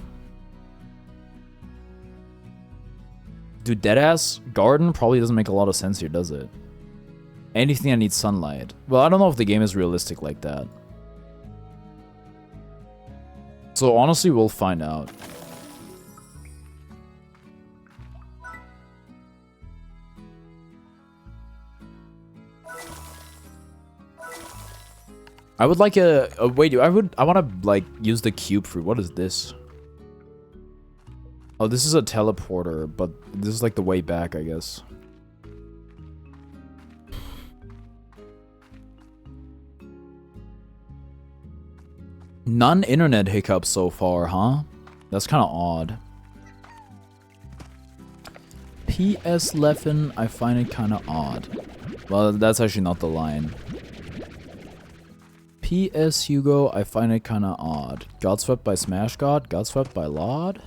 Dude, deadass garden probably doesn't make a lot of sense here, does it? Anything that needs sunlight. Well, I don't know if the game is realistic like that. So honestly, we'll find out. I would like wait, I want to like use the cube fruit. What is this? Oh, this is a teleporter, but this is like the way back, I guess. None internet hiccups so far, huh? That's kind of odd. PS Leffen, I find it kind of odd. Well, that's actually not the line. PS Hugo, I find it kind of odd. Got swept by Smash God? Got swept by Laud?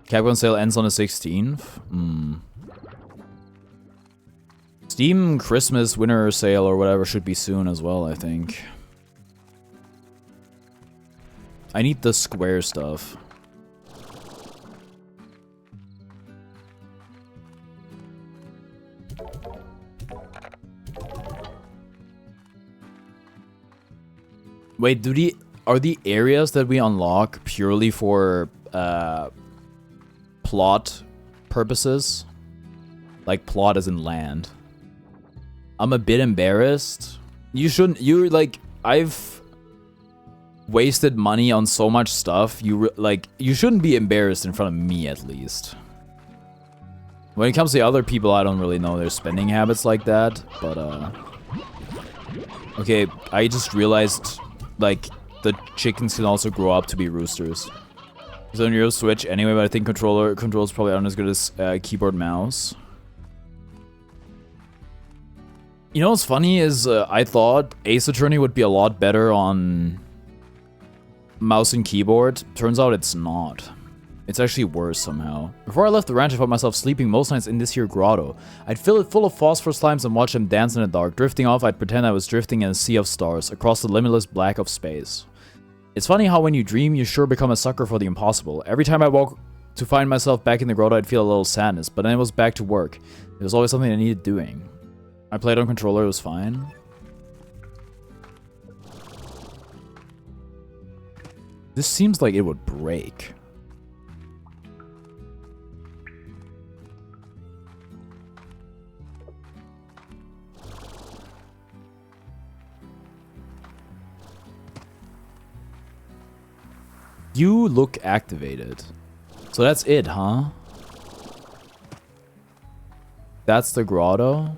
Capcom sale ends on the 16th? Steam Christmas winter sale or whatever should be soon as well, I think. I need the square stuff. Wait, are the areas that we unlock purely for plot purposes? Like plot as in land. I'm a bit embarrassed. I've wasted money on so much stuff. You shouldn't be embarrassed in front of me, at least. When it comes to other people, I don't really know their spending habits like that, but okay, I just realized, like, the chickens can also grow up to be roosters. It's on your Switch anyway, but I think controls probably aren't as good as keyboard mouse. You know what's funny is I thought Ace Attorney would be a lot better on mouse and keyboard. Turns out it's not. It's actually worse somehow. Before I left the ranch, I found myself sleeping most nights in this here grotto. I'd fill it full of phosphor slimes and watch them dance in the dark. Drifting off, I'd pretend I was drifting in a sea of stars across the limitless black of space. It's funny how when you dream, you sure become a sucker for the impossible. Every time I woke to find myself back in the grotto, I'd feel a little sadness, but then it was back to work. There was always something I needed doing. I played on controller, it was fine. This seems like it would break. You look activated. So that's it, huh? That's the grotto?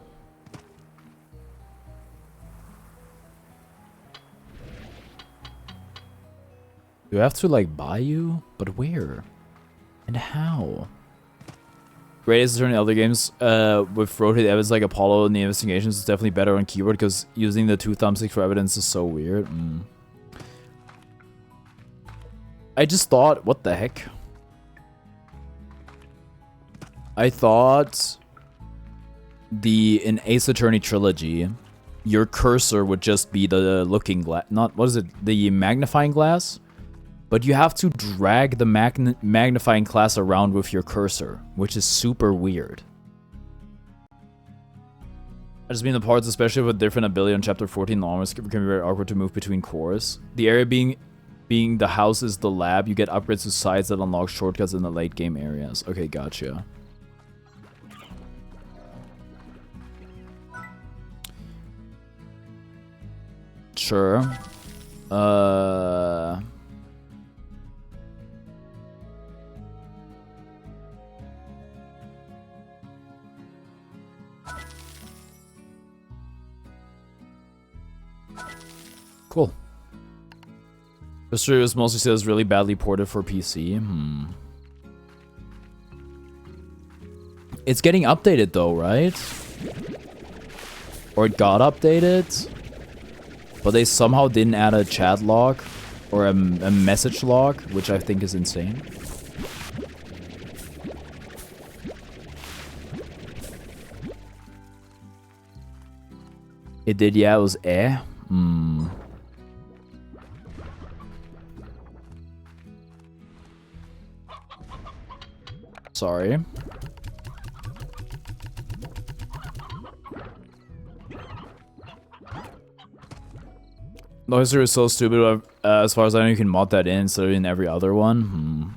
Do I have to, like, buy you? But where? And how? Greatest Attorney in other games with rotated evidence like Apollo and the investigations is definitely better on keyboard because using the 2 thumbsticks for evidence is so weird. I just thought, what the heck? I thought in Ace Attorney trilogy, your cursor would just be the looking glass, not, what is it, the magnifying glass? But you have to drag the magnifying glass around with your cursor, which is super weird. I just mean the parts, especially with different ability on chapter 14, almost can be very awkward to move between cores. The area being the house is the lab, you get upgrades to sides that unlock shortcuts in the late game areas. Okay, gotcha. Sure. Cool. History was mostly says really badly ported for PC. It's getting updated though, right? Or it got updated, but they somehow didn't add a chat log or a message log, which I think is insane. It did, yeah, it was Sorry. Noiser is so stupid, as far as I know you can mod that in instead of in every other one.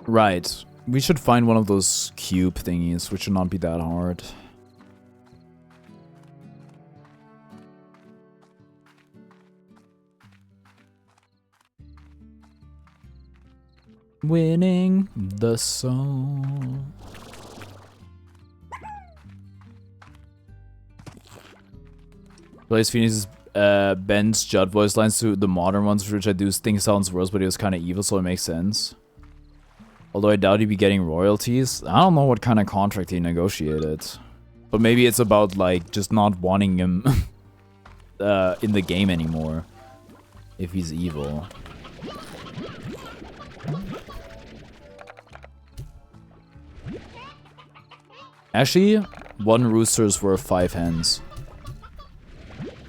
Right. We should find one of those cube thingies, which should not be that hard. Winning the song. Blaze Phoenix's Ben's Judd voice lines to the modern ones, which I do think sounds worse, but he was kind of evil, so it makes sense. Although I doubt he'd be getting royalties. I don't know what kind of contract he negotiated. But maybe it's about, like, just not wanting him in the game anymore. If he's evil. Actually, 1 rooster is worth 5 hens.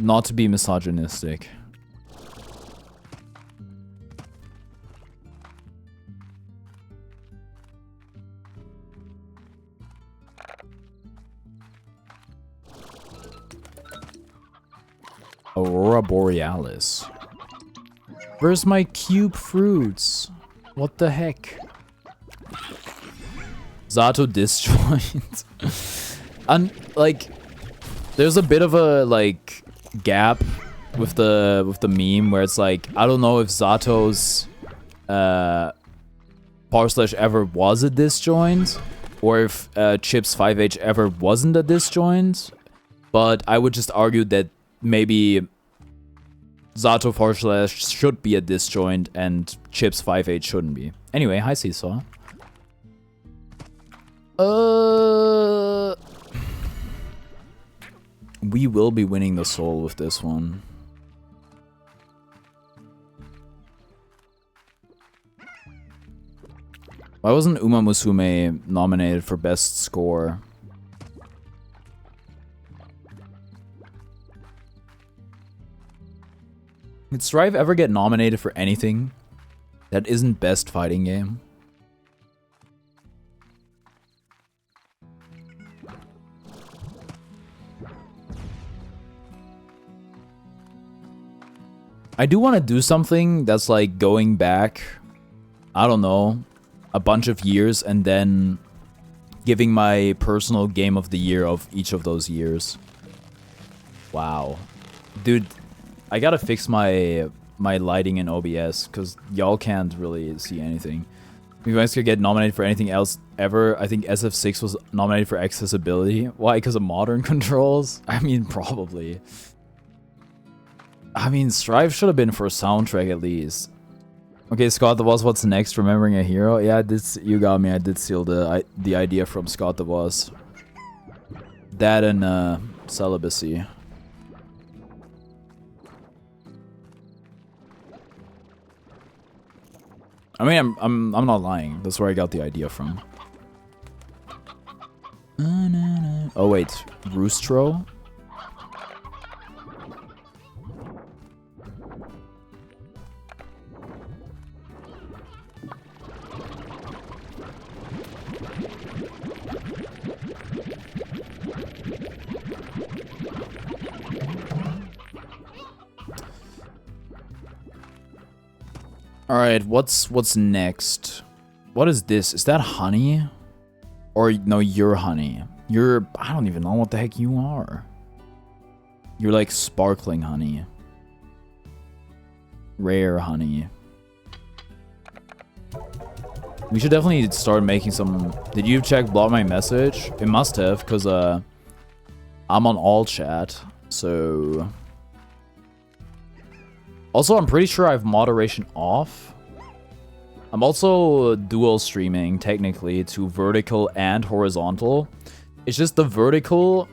Not to be misogynistic. Aurora Borealis. Where's my cube fruits? What the heck? Zato disjoint. And like, there's a bit of a like gap with the meme where it's like, I don't know if Zato's / ever was a disjoint, or if Chips 5H ever wasn't a disjoint. But I would just argue that maybe Zato / should be a disjoint and Chips 5H shouldn't be. Anyway, hi Seesaw. We will be winning the soul with this one. Why wasn't Uma Musume nominated for best score? Did Strive ever get nominated for anything that isn't best fighting game? I do want to do something that's like going back, I don't know, a bunch of years and then giving my personal game of the year of each of those years. Wow. Dude, I gotta fix my lighting in OBS because y'all can't really see anything. If you guys could get nominated for anything else ever, I think SF6 was nominated for accessibility. Why? Because of modern controls? I mean, probably. I mean, Strive should have been for soundtrack at least. Okay, Scott the Boss, what's next? Remembering a Hero? Yeah, you got me. I did steal the idea from Scott the Boss. That and celibacy. I mean, I'm not lying. That's where I got the idea from. Oh wait, Roostro? Alright, what's next? What is this? Is that honey? Or no, you're honey. I don't even know what the heck you are. You're like sparkling honey. Rare honey. We should definitely start making some... Did you check block my message? It must have, because I'm on all chat, so... Also, I'm pretty sure I have moderation off. I'm also dual streaming, technically, to vertical and horizontal. It's just the vertical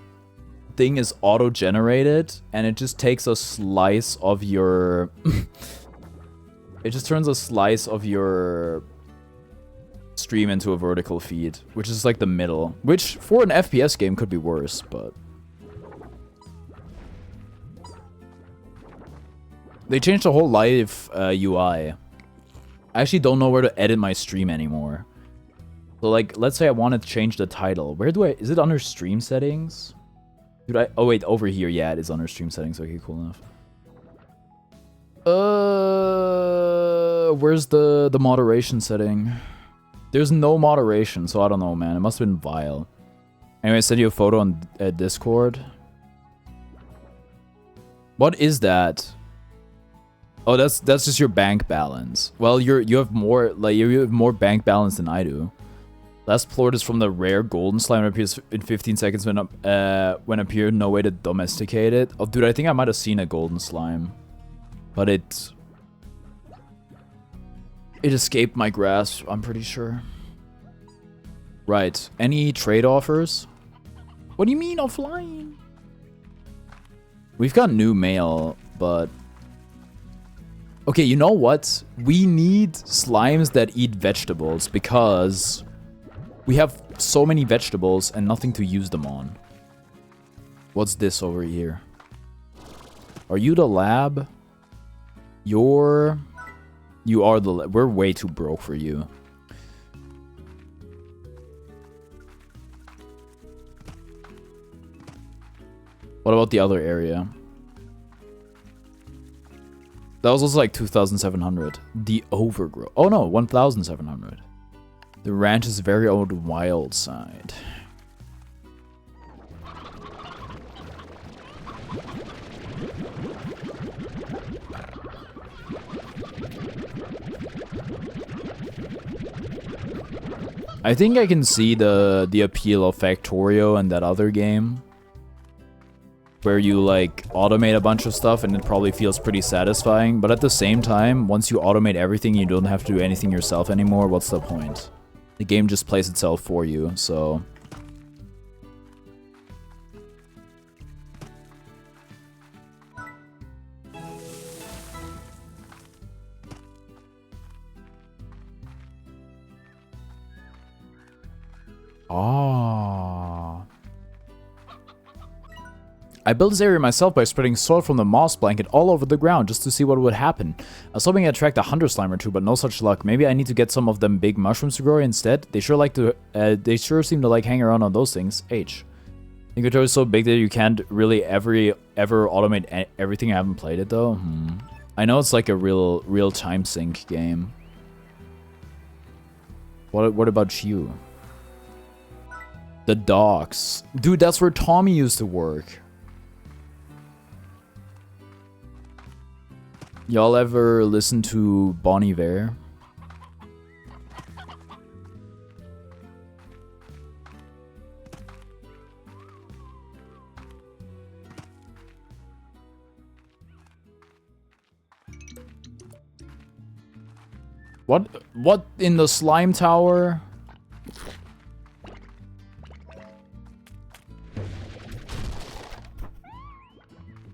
thing is auto-generated, and it just takes a slice of your... it just turns a slice of your stream into a vertical feed, which is like the middle. Which, for an FPS game, could be worse, but... They changed the whole live UI. I actually don't know where to edit my stream anymore. So like, let's say I wanted to change the title. Where do I... Is it under stream settings? Dude, oh wait, over here. Yeah, it is under stream settings. Okay, cool enough. Where's the moderation setting? There's no moderation, so I don't know, man. It must have been vile. Anyway, I sent you a photo on Discord. What is that? Oh, that's just your bank balance. Well, you have more bank balance than I do. Last plort is from the rare golden slime that appears in 15 seconds when appeared. No way to domesticate it. Oh, dude, I think I might have seen a golden slime, but it escaped my grasp. I'm pretty sure. Right. Any trade offers? What do you mean offline? We've got new mail, but. Okay, you know what? We need slimes that eat vegetables because we have so many vegetables and nothing to use them on. What's this over here? Are you the lab? You are the lab. We're way too broke for you. What about the other area? That was also like 2,700. The overgrowth. Oh no, 1,700. The ranch's very old wild side. I think I can see the appeal of Factorio and that other game, where you like automate a bunch of stuff and it probably feels pretty satisfying, but at the same time, once you automate everything, you don't have to do anything yourself anymore. What's the point? The game just plays itself for you, so... Ah. I built this area myself by spreading soil from the moss blanket all over the ground just to see what would happen. I was hoping I'd attract a hunter slime or two, but no such luck. Maybe I need to get some of them big mushrooms to grow instead. They sure seem to like hang around on those things. H. Inventory is so big that you can't really ever automate everything. I haven't played it though. I know it's like a real time sink game. What about you? The docks. Dude, that's where Tommy used to work. Y'all ever listen to Bon Iver? What in the slime tower?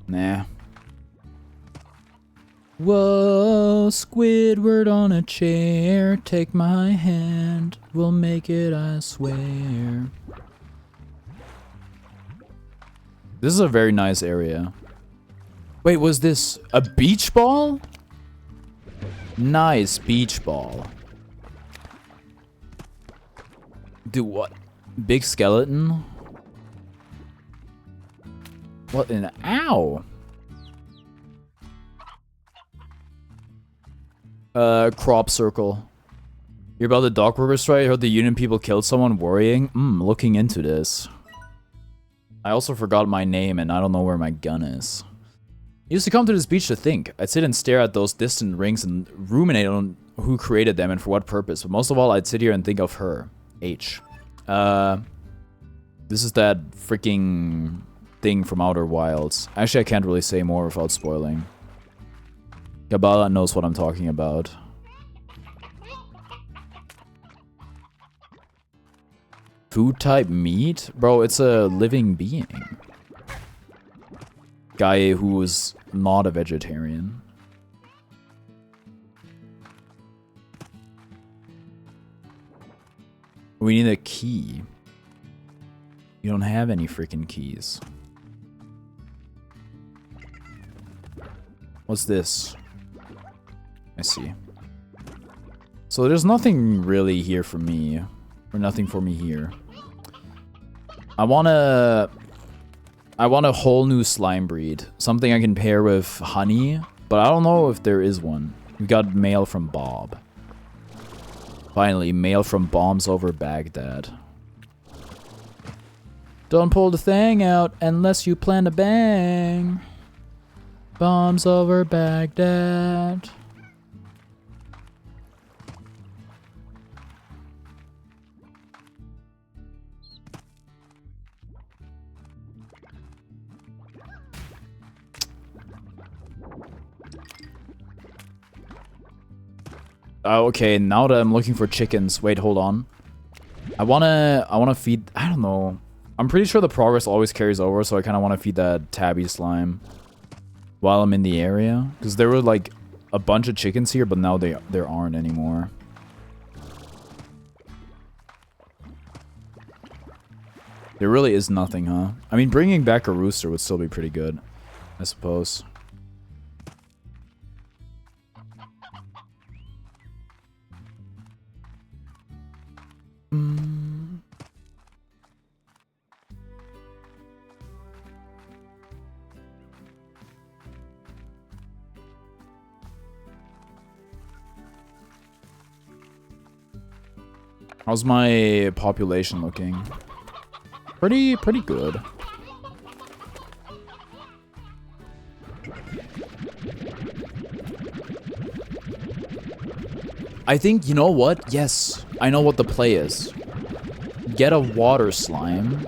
Nah. Whoa, Squidward on a chair, take my hand, we'll make it, I swear. This is a very nice area. Wait, was this a beach ball? Nice beach ball. Do what? Big skeleton? What an ow! Crop circle. You're about the dock worker strike? I heard the union people killed someone. Worrying? Looking into this. I also forgot my name and I don't know where my gun is. I used to come to this beach to think. I'd sit and stare at those distant rings and ruminate on who created them and for what purpose. But most of all, I'd sit here and think of her. H. This is that freaking thing from Outer Wilds. Actually, I can't really say more without spoiling. Gabala knows what I'm talking about. Food type meat? Bro, it's a living being. Guy who is not a vegetarian. We need a key. You don't have any freaking keys. What's this? I see. So there's nothing really here for me. Or nothing for me here. I want a whole new slime breed. Something I can pair with honey. But I don't know if there is one. We got mail from Bob. Finally, mail from Bombs over Baghdad. Don't pull the thing out unless you plan to bang. Bombs over Baghdad. Okay, now that I'm looking for chickens, wait, hold on. I wanna feed, I don't know. I'm pretty sure the progress always carries over, so I kind of want to feed that tabby slime while I'm in the area, because there were like a bunch of chickens here, but now there aren't anymore. There really is nothing, huh? I mean, bringing back a rooster would still be pretty good, I suppose. How's my population looking? Pretty good. I think, you know what? Yes, I know what the play is. Get a water slime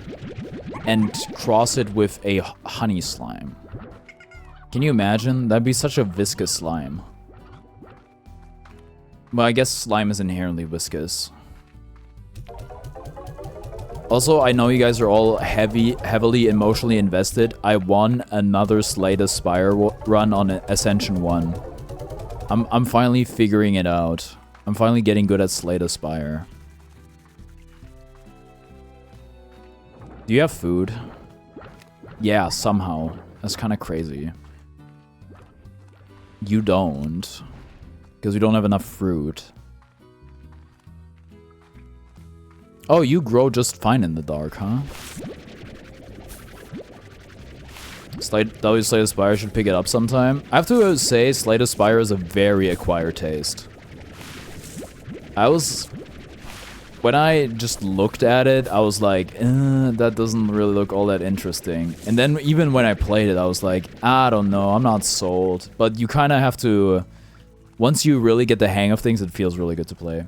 and cross it with a honey slime. Can you imagine? That'd be such a viscous slime. Well, I guess slime is inherently viscous. Also, I know you guys are all heavily emotionally invested. I won another Slay the Spire run on Ascension 1. I'm finally figuring it out. I'm finally getting good at Slay the Spire. Do you have food? Yeah, somehow. That's kind of crazy. You don't. Because we don't have enough fruit. Oh, you grow just fine in the dark, huh? Slay the Spire should pick it up sometime. I have to say, Slay the Spire is a very acquired taste. When I just looked at it, I was like, that doesn't really look all that interesting. And then even when I played it, I was like, I don't know, I'm not sold. But you kind of have to, once you really get the hang of things, it feels really good to play.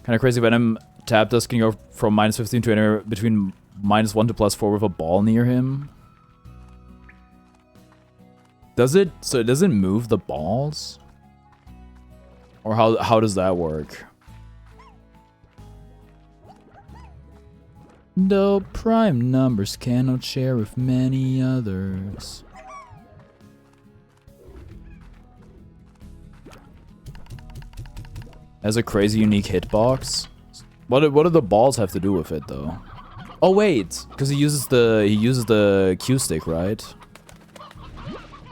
Kind of crazy, but I'm tap dust can go from -15 to anywhere between -1 to +4 with a ball near him. Does it? So it doesn't move the balls? Or how does that work? Though prime numbers cannot share with many others. Has a crazy unique hitbox. What do the balls have to do with it though? Oh wait, because he uses the Q stick, right?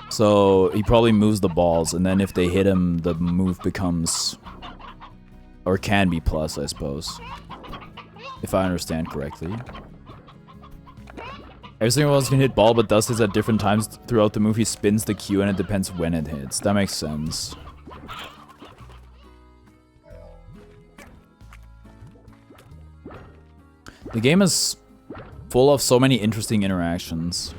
So he probably moves the balls, and then if they hit him, the move becomes, or can be plus, I suppose, if I understand correctly. Every single one can hit ball, but dust hits at different times throughout the move. He spins the Q, and it depends when it hits. That makes sense. The game is full of so many interesting interactions.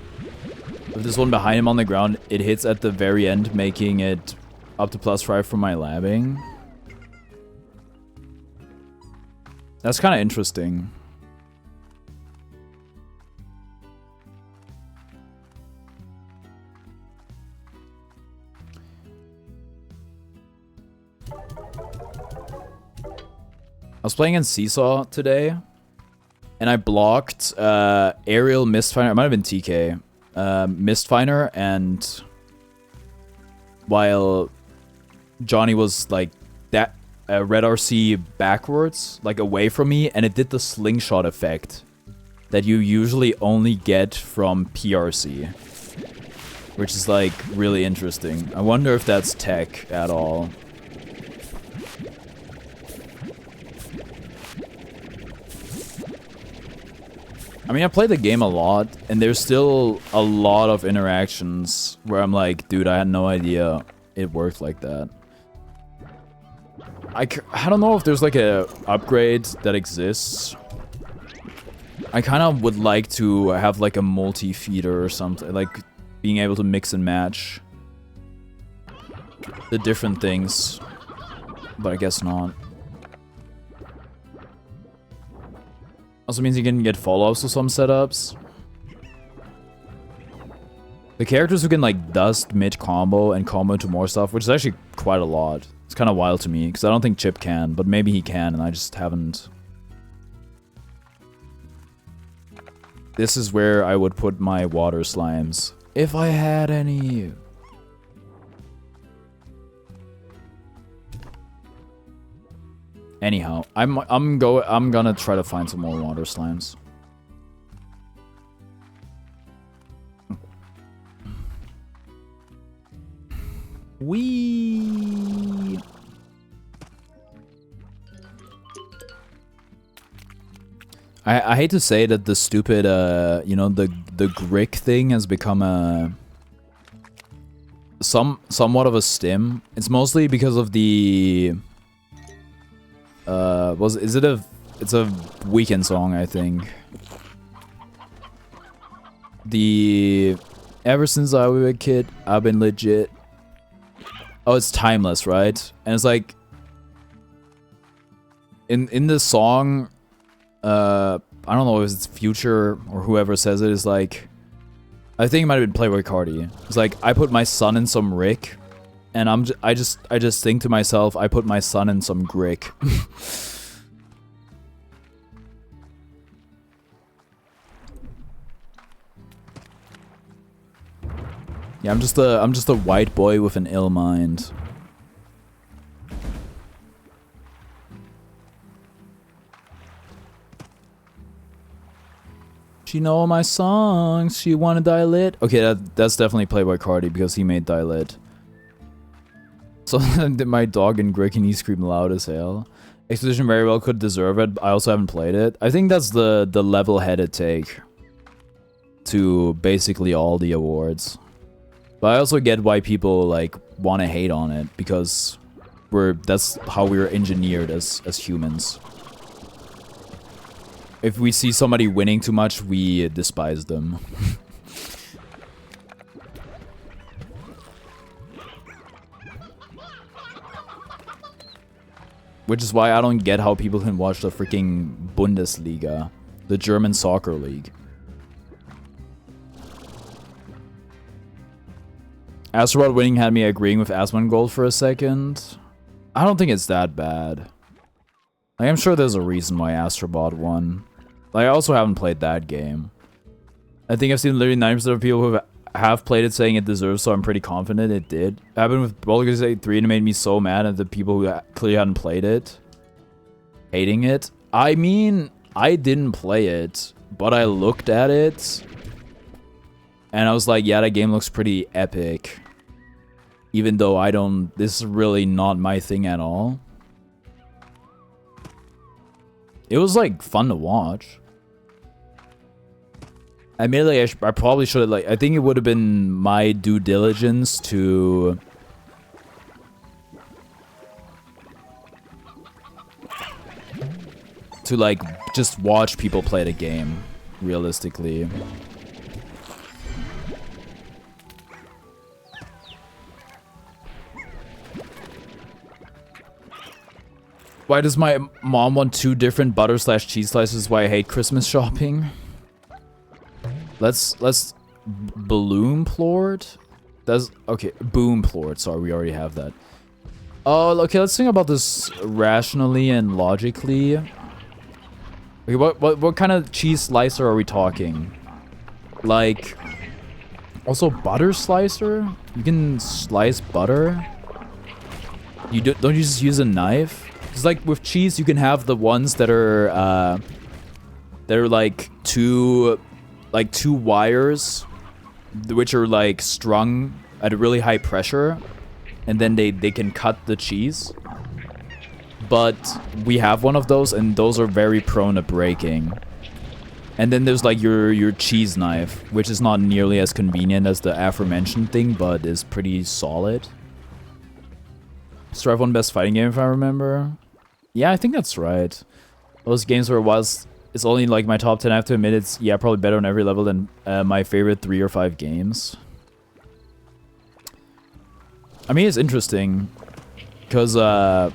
With this one behind him on the ground, it hits at the very end, making it up to +5 for my labbing. That's kind of interesting. I was playing in Seesaw today. And I blocked Aerial Mistfinder. It might have been TK. Mistfinder, and while Johnny was like that red RC backwards, like away from me, and it did the slingshot effect that you usually only get from PRC, which is like really interesting. I wonder if that's tech at all. I mean, I played the game a lot, and there's still a lot of interactions where I'm like, dude, I had no idea it worked like that. I don't know if there's like a upgrade that exists. I kind of would like to have like a multi-feeder or something, like being able to mix and match the different things, but I guess not. Also means you can get follow-ups to some setups. The characters who can like dust mid-combo and combo into more stuff, which is actually quite a lot. It's kind of wild to me, because I don't think Chip can, but maybe he can, and I just haven't. This is where I would put my water slimes, if I had any. Anyhow, I'm gonna try to find some more water slimes. Wee. I hate to say that the stupid, you know, the Grick thing has become a somewhat of a stim. It's mostly because of the it's a Weekend song, I think. The ever since I was a kid, I've been legit. Oh, it's Timeless, right? And it's like in this song, I don't know if it's Future or whoever says it, is like, I think it might have been Playboy Cardi. It's like, I put my son in some Rick, and I just think to myself, I put my son in some Grick. Yeah, I'm just a white boy with an ill mind. She know all my songs. She wanna Die Lit. Okay, that's definitely Playboy Cardi because he made Die Lit. So my dog and Grick and he scream loud as hell. Expedition very well could deserve it. I also haven't played it. I think that's the level-headed take to basically all the awards. But I also get why people like want to hate on it because that's how we're engineered as humans. If we see somebody winning too much, we despise them. Which is why I don't get how people can watch the freaking Bundesliga, the German soccer league. Astrobot winning had me agreeing with Asmongold for a second. I don't think it's that bad. Like, I'm sure there's a reason why Astrobot won. Like, I also haven't played that game. I think I've seen literally 90% of people who have played it saying it deserves, so I'm pretty confident it did. It happened with Baldur's Gate 3 and it made me so mad at the people who clearly hadn't played it. Hating it. I mean, I didn't play it, but I looked at it. And I was like, yeah, that game looks pretty epic. Even though this is really not my thing at all. It was like fun to watch. Admittedly, I probably should have I think it would have been my due diligence to like just watch people play the game realistically. Why does my mom want 2 different butter/cheese slices? Why I hate Christmas shopping. Let's Bloomplord? Okay, Boomplord. Sorry, we already have that. Oh, okay, let's think about this rationally and logically. Okay, what kind of cheese slicer are we talking? Like, also butter slicer? You can slice butter? Don't you just use a knife? It's like with cheese, you can have the ones that are like two wires, which are like strung at a really high pressure, and then they can cut the cheese. But we have one of those, and those are very prone to breaking. And then there's like your cheese knife, which is not nearly as convenient as the aforementioned thing, but is pretty solid. Strive won best fighting game if I remember. Yeah, I think that's right. Those games where it's only like my top 10. I have to admit it's probably better on every level than my favorite 3 or 5 games. I mean, it's interesting because I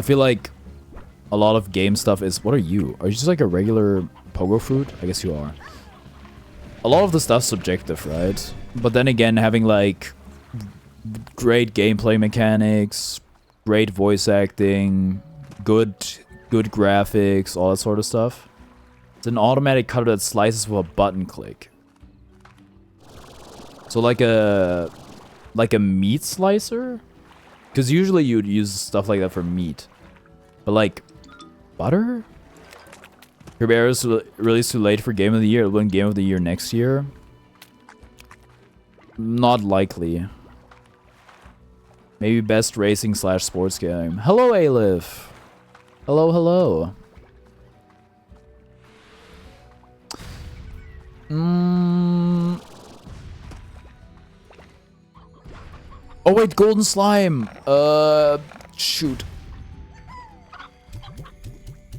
feel like a lot of game stuff is. What are you? Are you just like a regular pogo fruit? I guess you are. A lot of the stuff's subjective, right? But then again, having like great gameplay mechanics, great voice acting, good graphics, all that sort of stuff. It's an automatic cutter that slices with a button click. So like a meat slicer? Because usually you'd use stuff like that for meat. But like butter? Kirby Air is released too late for Game of the Year. It'll win Game of the Year next year. Not likely. Maybe best racing / sports game. Hello, Alif. Hello, hello. Oh wait, golden slime. Shoot.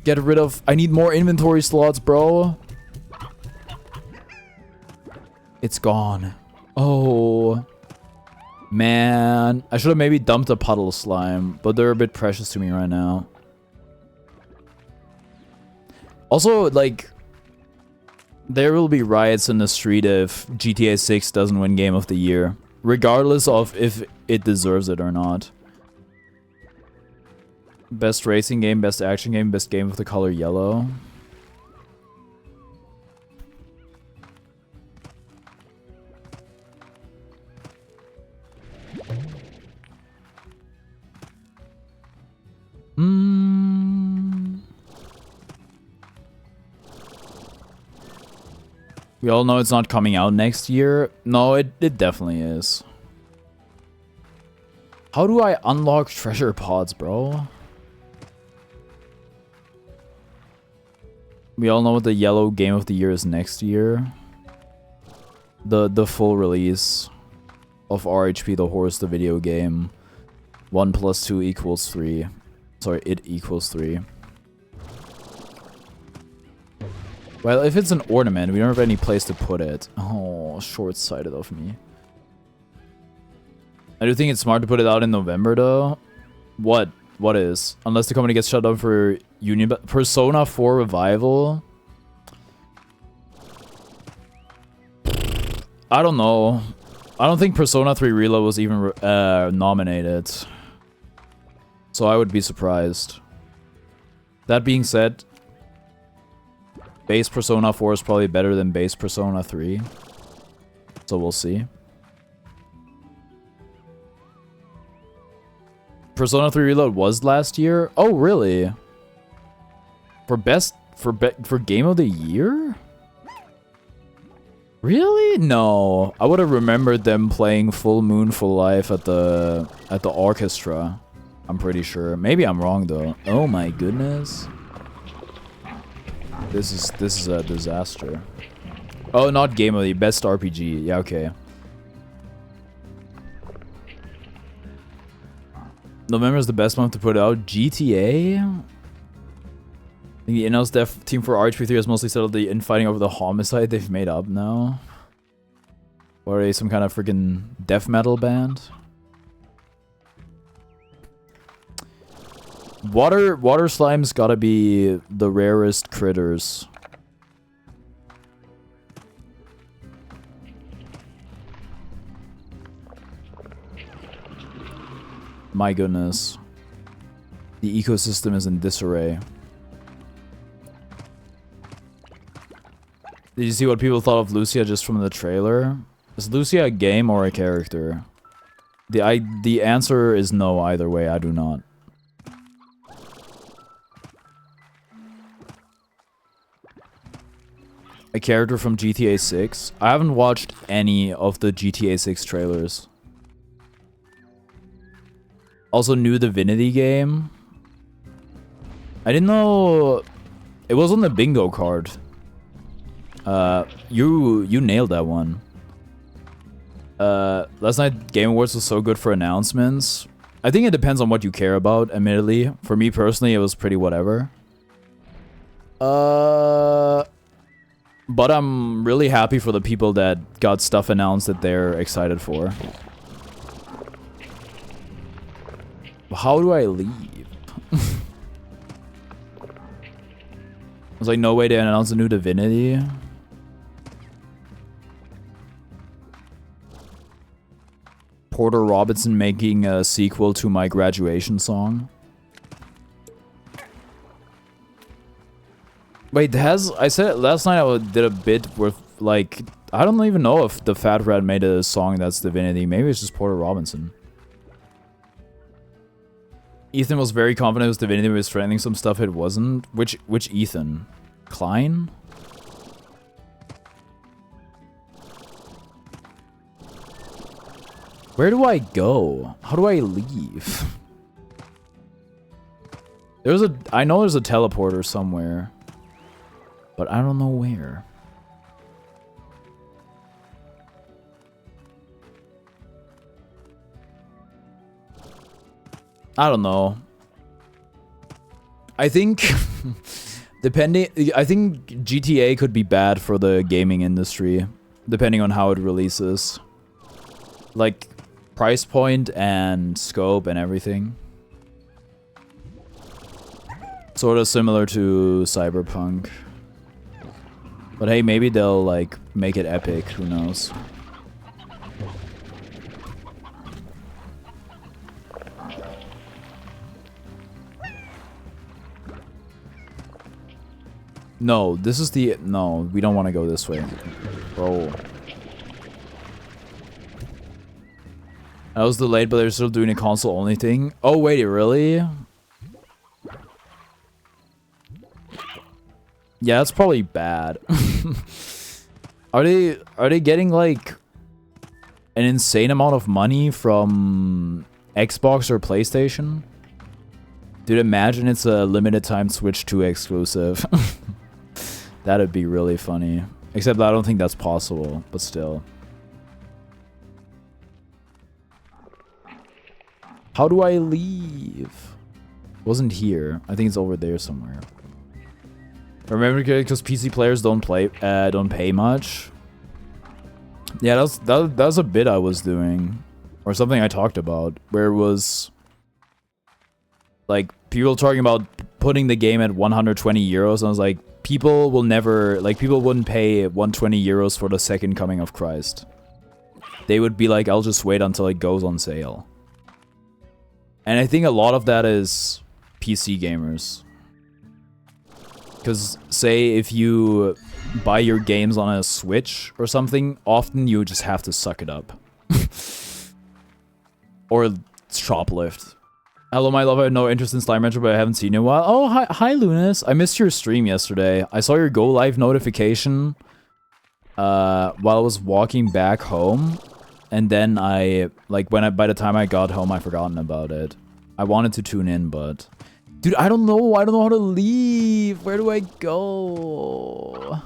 Get rid of. I need more inventory slots, bro. It's gone. Oh. Man. I should have maybe dumped a puddle slime, but they're a bit precious to me right now. Also, like, there will be riots in the street if GTA 6 doesn't win Game of the Year, regardless of if it deserves it or not. Best racing game, best action game, best game with the color yellow. We all know it's not coming out next year. No, it definitely is. How do I unlock treasure pods, bro? We all know what the yellow game of the year is next year. The full release of RHP the Horse, the video game. 1 + 2 = 3. Sorry, it equals 3. Well, if it's an ornament, we don't have any place to put it. Oh, short-sighted of me. I do think it's smart to put it out in November, though. What? What is? Unless the company gets shut down for Union... Persona 4 Revival? I don't know. I don't think Persona 3 Reload was even nominated. So I would be surprised. That being said... Base Persona 4 is probably better than base Persona 3. So we'll see. Persona 3 Reload was last year? Oh, really? For Game of the Year? Really? No. I would have remembered them playing Full Moon Full Life at the orchestra. I'm pretty sure. Maybe I'm wrong though. Oh my goodness. This is a disaster. Oh, not Game of the Best RPG. Yeah, okay. November is the best month to put out. GTA? I think the in-house dev team for RHP3 has mostly settled the infighting over the homicide they've made up now. Or are they some kind of freaking death metal band? Water slime's gotta be the rarest critters. My goodness. The ecosystem is in disarray. Did you see what people thought of Lucia just from the trailer? Is Lucia a game or a character? The answer is no either way, I do not. A character from GTA 6? I haven't watched any of the GTA 6 trailers. Also, new Divinity game. I didn't know it was on the bingo card. You nailed that one. Last night Game Awards was so good for announcements. I think it depends on what you care about, admittedly. For me personally, it was pretty whatever. But I'm really happy for the people that got stuff announced that they're excited for. How do I leave? There's like no way to announce a new Divinity. Porter Robinson making a sequel to my graduation song. Wait, I said last night I did a bit with, like, I don't even know if the Fat Rat made a song that's Divinity. Maybe it's just Porter Robinson. Ethan was very confident it was Divinity, but was threatening some stuff it wasn't. Which Ethan? Klein? Where do I go? How do I leave? I know there's a teleporter somewhere. But I don't know where. I don't know. I think I think GTA could be bad for the gaming industry, depending on how it releases. Like, price point and scope and everything. Sort of similar to Cyberpunk. But hey, maybe they'll, like, make it epic, who knows. No, this is the... No, we don't want to go this way. Bro. I was delayed, but they're still doing a console-only thing. Oh, wait, really? Yeah, that's probably bad. Are they getting, like, an insane amount of money from Xbox or PlayStation? Dude, imagine it's a limited time Switch 2 exclusive. That'd be really funny. Except I don't think that's possible, but still. How do I leave? It wasn't here. I think it's over there somewhere. Remember, because PC players don't pay much. Yeah, that was a bit I was doing, or something I talked about, where it was like people talking about putting the game at 120 euros, and I was like, people will never, like, people wouldn't pay 120 euros for the second coming of Christ. They would be like, I'll just wait until it goes on sale. And I think a lot of that is PC gamers. Because, say, if you buy your games on a Switch or something, often you just have to suck it up. Or shoplift. Hello, my love. I have no interest in Slime Rancher, but I haven't seen you in a while. Oh, hi, Lunas. I missed your stream yesterday. I saw your go live notification while I was walking back home, and then by the time I got home, I'd forgotten about it. I wanted to tune in, but dude, I don't know. I don't know how to leave. Where do I go?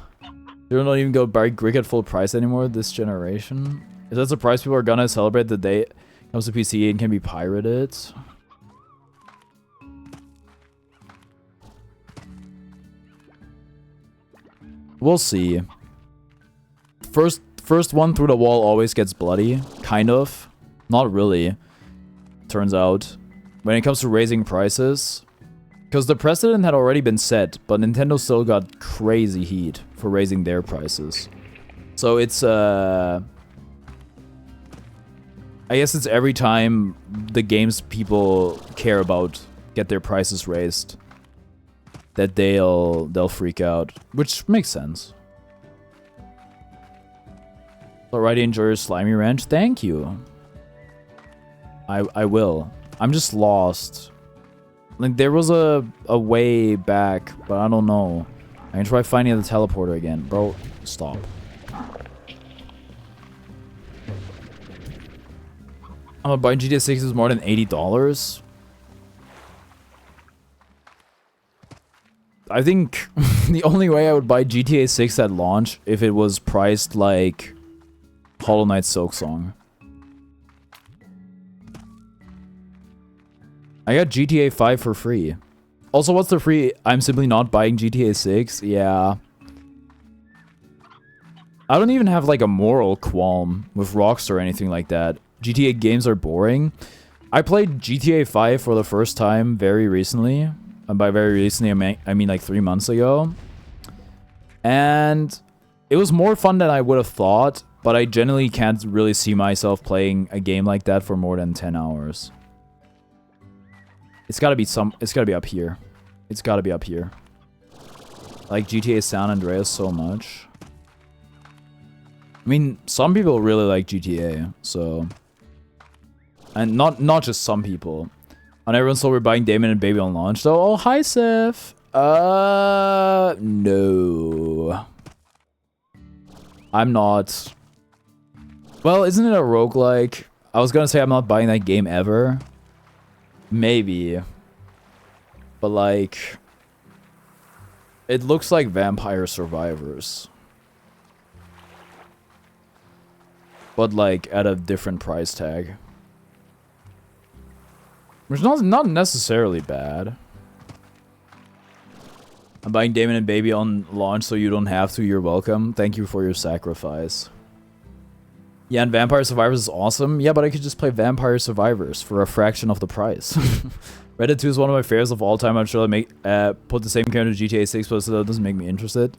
They don't even go buy Grig at full price anymore this generation. Is that the price people are gonna celebrate the day it comes to PC and can be pirated? We'll see. First one through the wall always gets bloody. Kind of. Not really. Turns out. When it comes to raising prices. Because the precedent had already been set, but Nintendo still got crazy heat for raising their prices. So it's, I guess it's every time the games people care about get their prices raised that they'll freak out, which makes sense. Alrighty, enjoy your slimy ranch. Thank you. I will. I'm just lost. Like, there was a way back, but I don't know. I can try finding the teleporter again. Bro, stop. I'm gonna buy GTA 6 is more than $80. I think the only way I would buy GTA 6 at launch if it was priced like Hollow Knight Silksong. I got GTA 5 for free. Also, what's the free? I'm simply not buying GTA 6. Yeah. I don't even have like a moral qualm with Rockstar or anything like that. GTA games are boring. I played GTA 5 for the first time very recently. And by very recently, I mean like 3 months ago. And it was more fun than I would have thought, but I generally can't really see myself playing a game like that for more than 10 hours. It's gotta be up here. It's gotta be up here. Like GTA San Andreas so much. I mean, some people really like GTA, so... And not just some people. And everyone saw we're buying Damon and Baby on launch, though. Oh, hi, Seth. No. I'm not. Well, isn't it a roguelike? I was gonna say I'm not buying that game ever. Maybe. But, like... It looks like Vampire Survivors. But, like, at a different price tag. Which is not necessarily bad. I'm buying Damon and Baby on launch so you don't have to. You're welcome. Thank you for your sacrifice. Yeah, and Vampire Survivors is awesome. Yeah, but I could just play Vampire Survivors for a fraction of the price. Red Dead 2 is one of my favorites of all time. I'm sure I put the same character in GTA 6, but so that doesn't make me interested.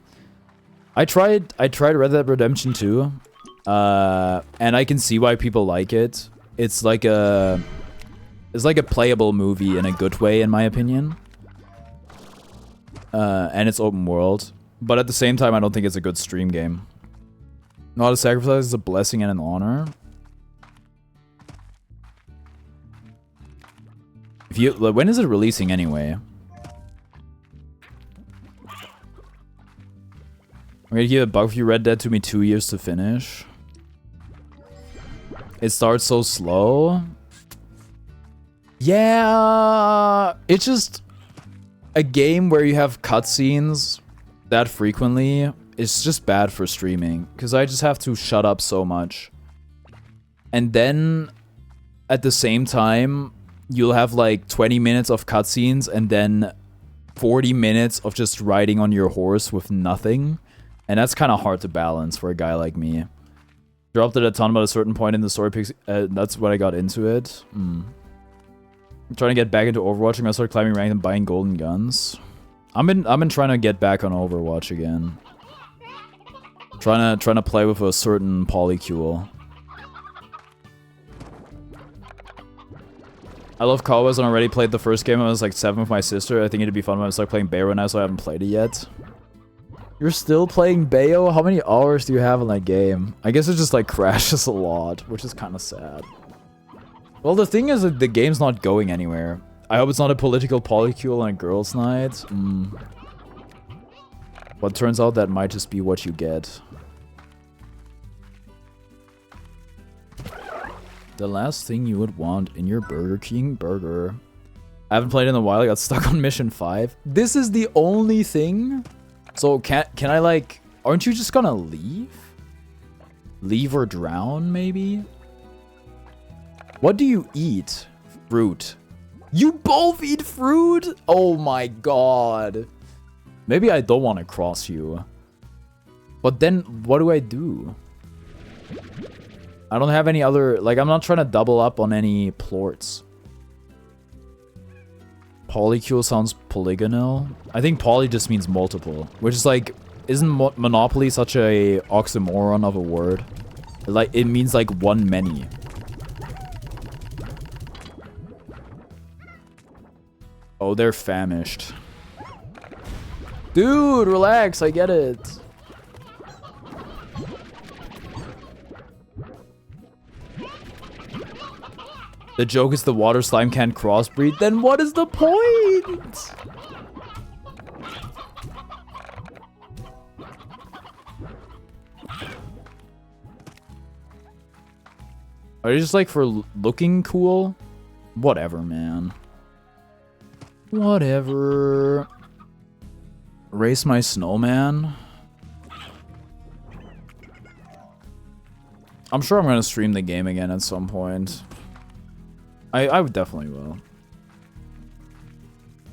I tried Red Dead Redemption 2, and I can see why people like it. It's like a playable movie in a good way, in my opinion. And it's open world, but at the same time, I don't think it's a good stream game. Not a sacrifice is a blessing and an honor. If you, like, when is it releasing anyway? I'm gonna give a bug for you. Red Dead took me 2 years to finish. It starts so slow. Yeah, it's just a game where you have cutscenes that frequently. It's just bad for streaming, because I just have to shut up so much. And then, at the same time, you'll have like 20 minutes of cutscenes, and then 40 minutes of just riding on your horse with nothing. And that's kind of hard to balance for a guy like me. Dropped it a ton, but at a certain point in the story, that's when I got into it. I'm trying to get back into Overwatch. I'm gonna start climbing rank and buying golden guns. I've been trying to get back on Overwatch again. Trying to play with a certain polycule. I love Cowboys and already played the first game. I was like 7 with my sister. I think it'd be fun when I start playing Bayo now, so I haven't played it yet. You're still playing Bayo? How many hours do you have in that game? I guess it just like crashes a lot, which is kind of sad. Well, the thing is that the game's not going anywhere. I hope it's not a political polycule on a girls' night. But turns out that might just be what you get. The last thing you would want in your Burger King burger. I haven't played in a while. I got stuck on mission 5. This is the only thing? So can I like... Aren't you just gonna leave? Leave or drown, maybe? What do you eat? Fruit. You both eat fruit? Oh my god. Maybe I don't want to cross you. But then, what do I do? I don't have any other... Like, I'm not trying to double up on any plorts. Polycule sounds polygonal. I think poly just means multiple. Which is like... Isn't Monopoly such a oxymoron of a word? Like, it means like one many. Oh, they're famished. Dude, relax, I get it. The joke is the water slime can't crossbreed. Then what is the point? Are you just like for looking cool? Whatever, man. Whatever. Race my snowman. I'm sure I'm gonna stream the game again at some point. I definitely will.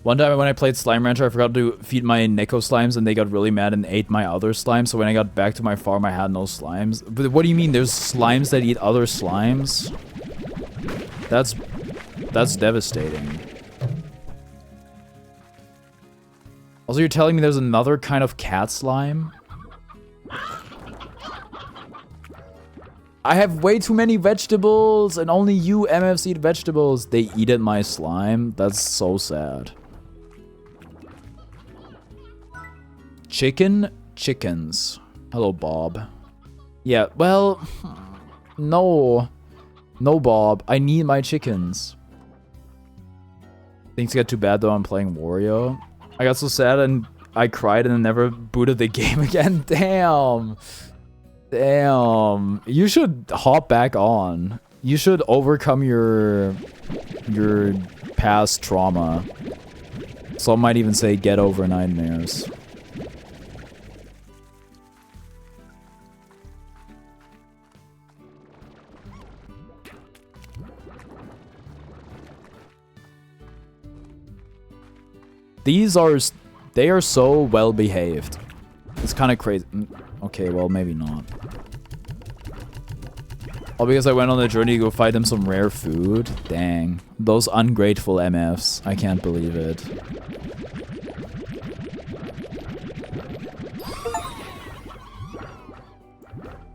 One time when I played Slime Rancher, I forgot to feed my Neko slimes and they got really mad and ate my other slimes. So when I got back to my farm, I had no slimes. But what do you mean? There's slimes that eat other slimes? That's devastating. Also, you're telling me there's another kind of cat slime? I have way too many vegetables, and only you MFs eat vegetables. They eat at my slime? That's so sad. Chickens. Hello, Bob. Yeah, well... No. No, Bob. I need my chickens. Things get too bad, though. I'm playing Wario. I got so sad, and I cried, and I never booted the game again. Damn. Damn. You should hop back on. You should overcome your past trauma. Some might even say get over nightmares. These are... They are so well behaved. It's kind of crazy. Okay, well, maybe not. All because I went on a journey to go find them some rare food. Dang. Those ungrateful MFs. I can't believe it.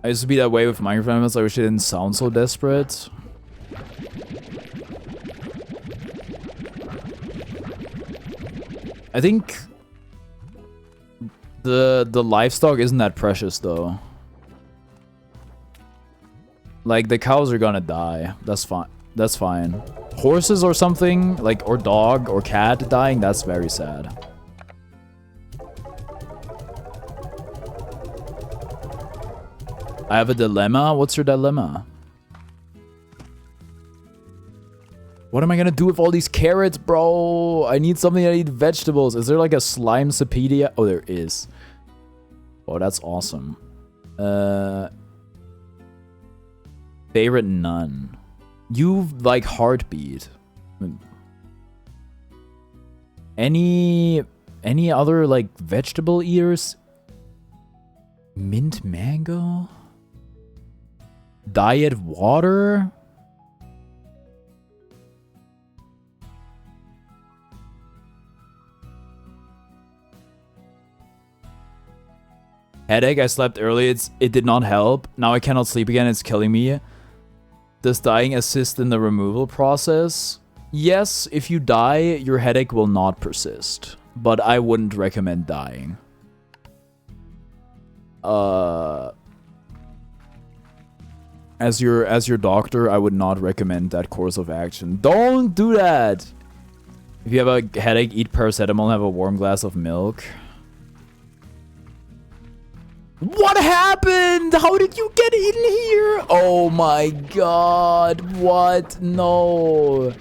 I used to be that way with Minecraft MFs. I wish it didn't sound so desperate. I think the livestock isn't that precious though. Like the cows are gonna die. That's fine. That's fine. Horses or something, like, or dog or cat dying, that's very sad. I have a dilemma. What's your dilemma? What am I gonna do with all these carrots, bro? I need something that eat vegetables. Is there like a slime Sapedia? Oh, there is. Oh, that's awesome. Favorite none. You like heartbeat. Any other like vegetable eaters? Mint mango? Diet water? Headache, I slept early, it did not help. Now I cannot sleep again, it's killing me. Does dying assist in the removal process? Yes, if you die, your headache will not persist. But I wouldn't recommend dying. As your doctor, I would not recommend that course of action. Don't do that! If you have a headache, eat paracetamol and have a warm glass of milk. What happened? How did you get in here? Oh my god. What? No.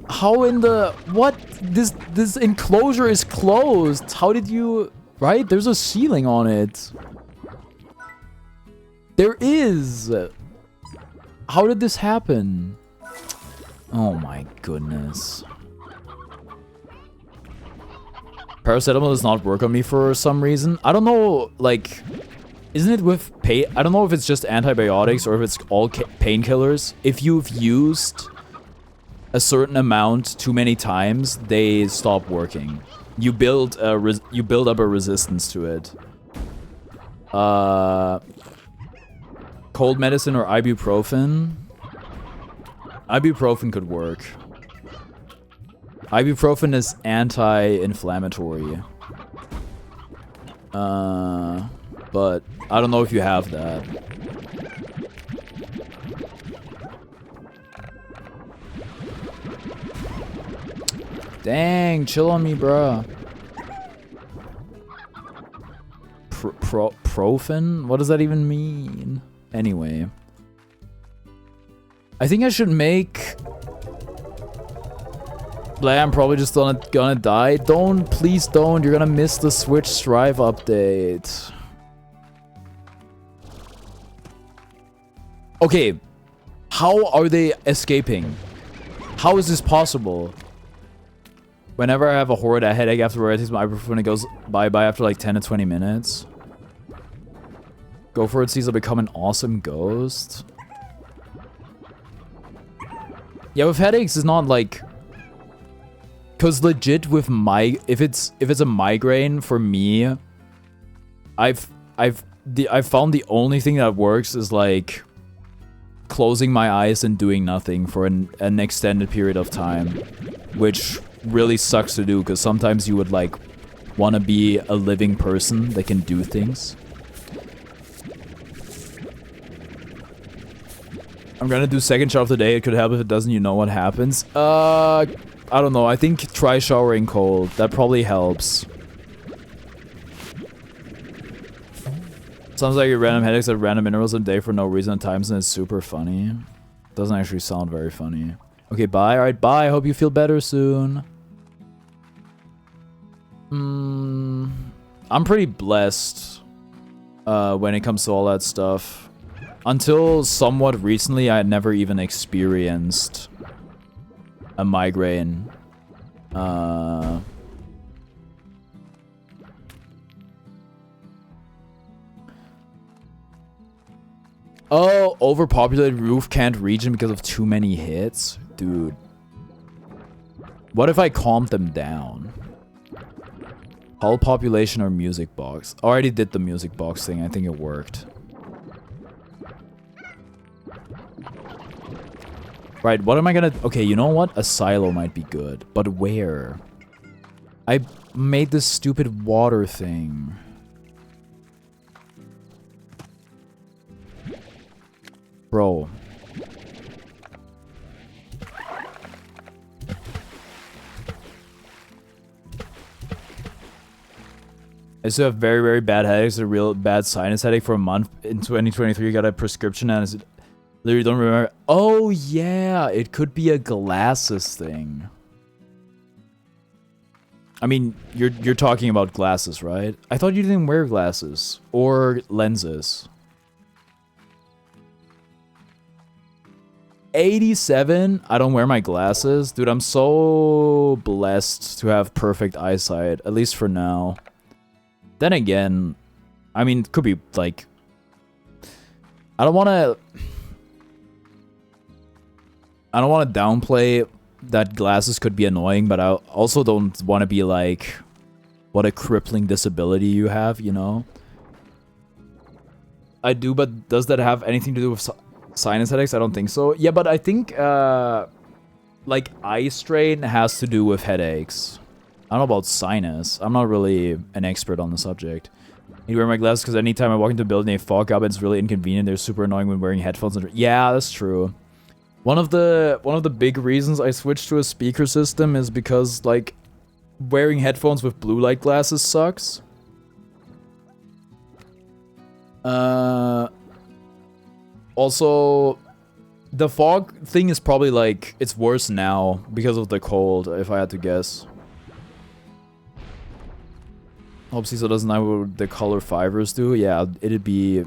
How in the... What? This enclosure is closed. How did you... Right? There's a ceiling on it. There is. How did this happen? Oh my goodness. Paracetamol does not work on me for some reason. I don't know, like, isn't it with pain? I don't know if it's just antibiotics or if it's all painkillers. If you've used a certain amount too many times, they stop working. You build up a resistance to it. Cold medicine or ibuprofen? Ibuprofen could work. Ibuprofen is anti-inflammatory. But I don't know if you have that. Dang, chill on me, bruh. Profen? What does that even mean? Anyway. I think I should make... I'm probably just gonna die. Don't, please don't. You're gonna miss the Switch Strive update. Okay. How are they escaping? How is this possible? Whenever I have a horrid headache after I take my ibuprofen, it goes bye-bye after like 10 to 20 minutes. Go for it, Caesar. Become an awesome ghost. Yeah, with headaches, it's not like... Cause legit with if it's a migraine for me, I've found the only thing that works is like closing my eyes and doing nothing for an extended period of time, which really sucks to do because sometimes you would like want to be a living person that can do things. I'm gonna do second shower of the day. It could help. If it doesn't, you know what happens. I don't know. I think try showering cold. That probably helps. Sounds like your random headaches at random intervals a day for no reason at times, and it's super funny. Doesn't actually sound very funny. Okay, bye. Alright, bye. I hope you feel better soon. I'm pretty blessed when it comes to all that stuff. Until somewhat recently, I had never even experienced a migraine. Uh... Oh, overpopulated roof can't region because of too many hits? Dude. What if I calmed them down? Hull population or music box? I already did the music box thing. I think it worked. Right, what am I gonna... Okay, you know what? A silo might be good. But where? I made this stupid water thing. Bro. I used to have very, very bad headaches, a real bad sinus headache for a month. In 2023, got a prescription and I literally don't remember. Oh, yeah, it could be a glasses thing. I mean, you're talking about glasses, right? I thought you didn't wear glasses or lenses. 87? I don't wear my glasses. Dude, I'm so blessed to have perfect eyesight, at least for now. Then again, I mean, it could be, like... I don't want to downplay that glasses could be annoying, but I also don't want to be like, what a crippling disability you have, you know? I do, but does that have anything to do with sinus headaches? I don't think so. Yeah, but I think, like, eye strain has to do with headaches. I don't know about sinus. I'm not really an expert on the subject. I need to wear my glasses because anytime I walk into a building, they fog up. It's really inconvenient. They're super annoying when wearing headphones. Yeah, that's true. One of the big reasons I switched to a speaker system is because, like, wearing headphones with blue light glasses sucks. Also, the fog thing is probably, like, it's worse now because of the cold, if I had to guess. Hope Cecil doesn't know what the color fibers do. Yeah, it'd be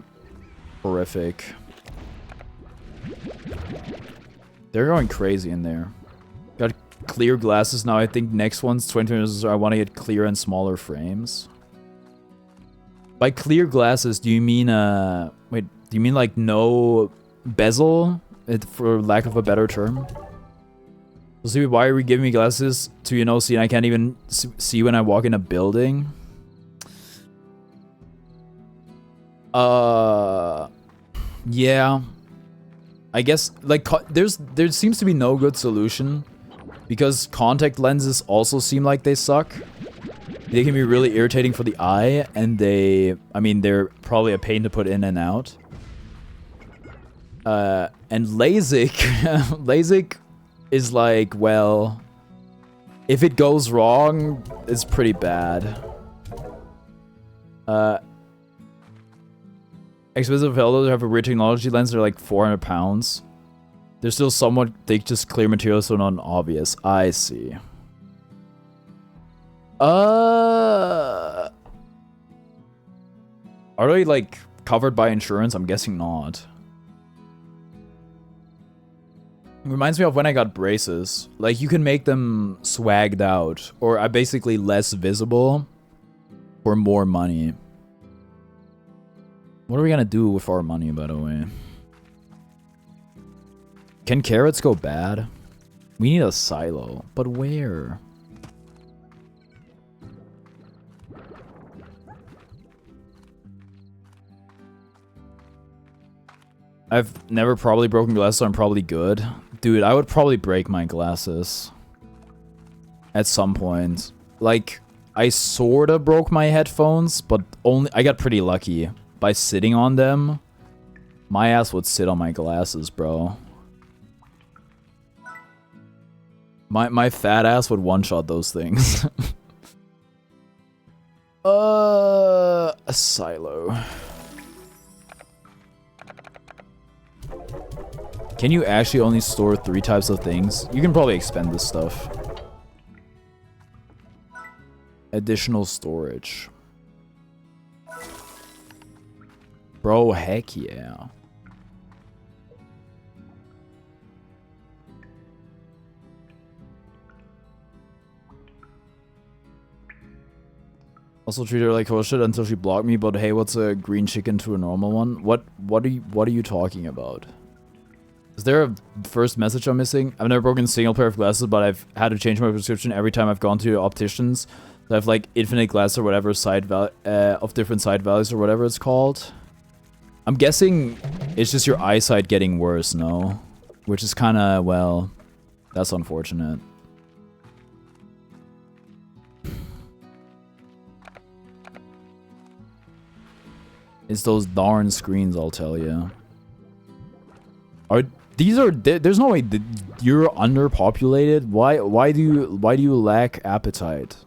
horrific. They're going crazy in there. Got clear glasses now. I think next one's 20 minutes. I want to get clear and smaller frames. By clear glasses, do you mean wait? Do you mean like no bezel? For lack of a better term. So see, why are we giving me glasses to, you know, see, and I can't even see when I walk in a building? Yeah. I guess, like, there seems to be no good solution. Because contact lenses also seem like they suck. They can be really irritating for the eye, and I mean, they're probably a pain to put in and out. And LASIK, LASIK is like, well, if it goes wrong, it's pretty bad. Expensive fellows have a weird technology lens. They're like 400 pounds. They're still somewhat thick, just clear material, so not obvious. I see. Are they like covered by insurance? I'm guessing not. It reminds me of when I got braces. Like, you can make them swagged out, or basically less visible for more money. What are we gonna do with our money, by the way? Can carrots go bad? We need a silo, but where? I've never probably broken glasses, so I'm probably good. Dude, I would probably break my glasses. At some point. Like, I sorta broke my headphones, but I got pretty lucky. By sitting on them, my ass would sit on my glasses, bro. My fat ass would one-shot those things. A silo. Can you actually only store 3 types of things? You can probably expend this stuff. Additional storage. Bro, heck yeah. Also treat her like oh shit until she blocked me, but hey, what's a green chicken to a normal one? What are you talking about? Is there a first message I'm missing? I've never broken a single pair of glasses, but I've had to change my prescription every time I've gone to the opticians. So I have like infinite glasses or whatever of different side values or whatever it's called. I'm guessing it's just your eyesight getting worse, no? Which is kind of, well, that's unfortunate. It's those darn screens, I'll tell you. There's no way that you're underpopulated. Why do you lack appetite?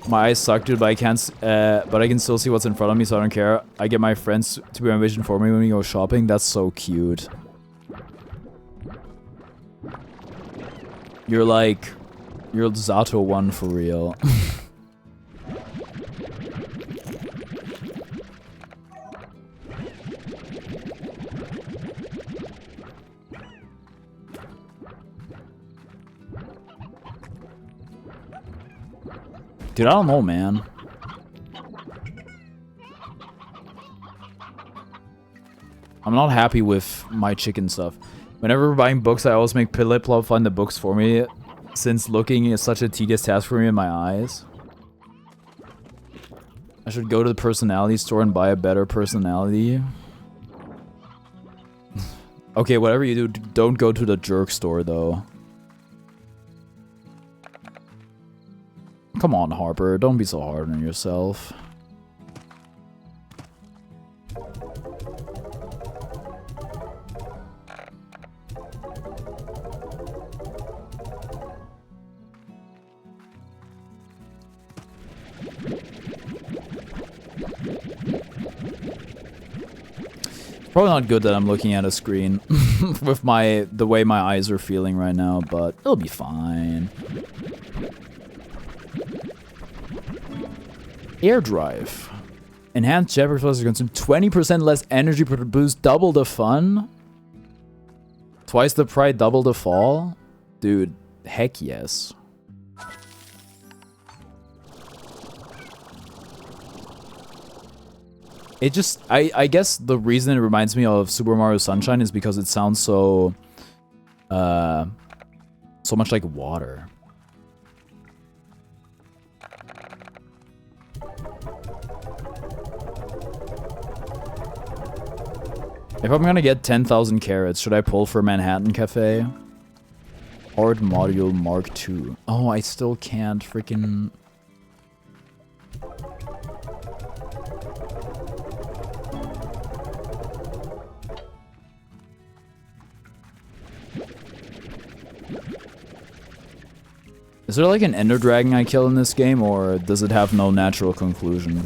My eyes suck, dude, but I can't. But I can still see what's in front of me, so I don't care. I get my friends to be my vision for me when we go shopping. That's so cute. You're Zato 1 for real. Dude, I don't know, man. I'm not happy with my chicken stuff. Whenever we're buying books, I always make Piliplop find the books for me, since looking is such a tedious task for me in my eyes. I should go to the personality store and buy a better personality. Okay, whatever you do, don't go to the jerk store, though. Come on, Harper. Don't be so hard on yourself. Probably not good that I'm looking at a screen with the way my eyes are feeling right now, but it'll be fine. Air drive. Enhanced jet propellers consume 20% less energy per boost, double the fun. Twice the price, double the fall. Dude, heck yes. It just, I guess the reason it reminds me of Super Mario Sunshine is because it sounds so much like water. If I'm gonna get 10,000 carrots, should I pull for Manhattan Cafe? Hard Module Mark II. Oh, I still can't freaking... Is there like an Ender Dragon I kill in this game, or does it have no natural conclusion?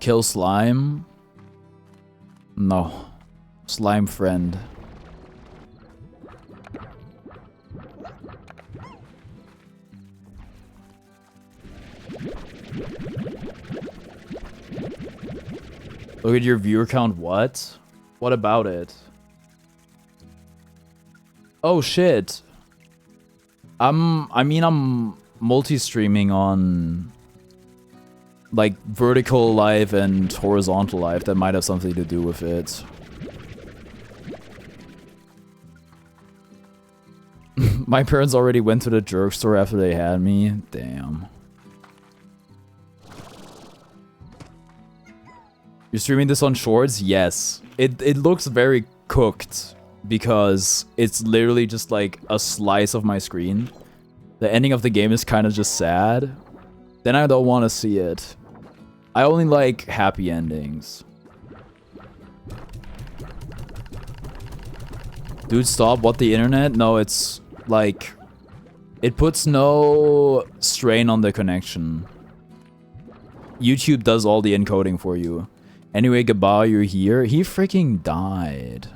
Kill slime? No. Slime friend. Look at your viewer count, what? What about it? Oh shit. I mean I'm multi-streaming on like vertical live and horizontal live. That might have something to do with it. My parents already went to the jerk store after they had me. Damn. You're streaming this on Shorts? Yes. It looks very cooked because it's literally just like a slice of my screen. The ending of the game is kind of just sad. Then I don't want to see it. I only like happy endings. Dude, stop. What, the internet? No, it's like... It puts no strain on the connection. YouTube does all the encoding for you. Anyway, goodbye, you're here. He freaking died.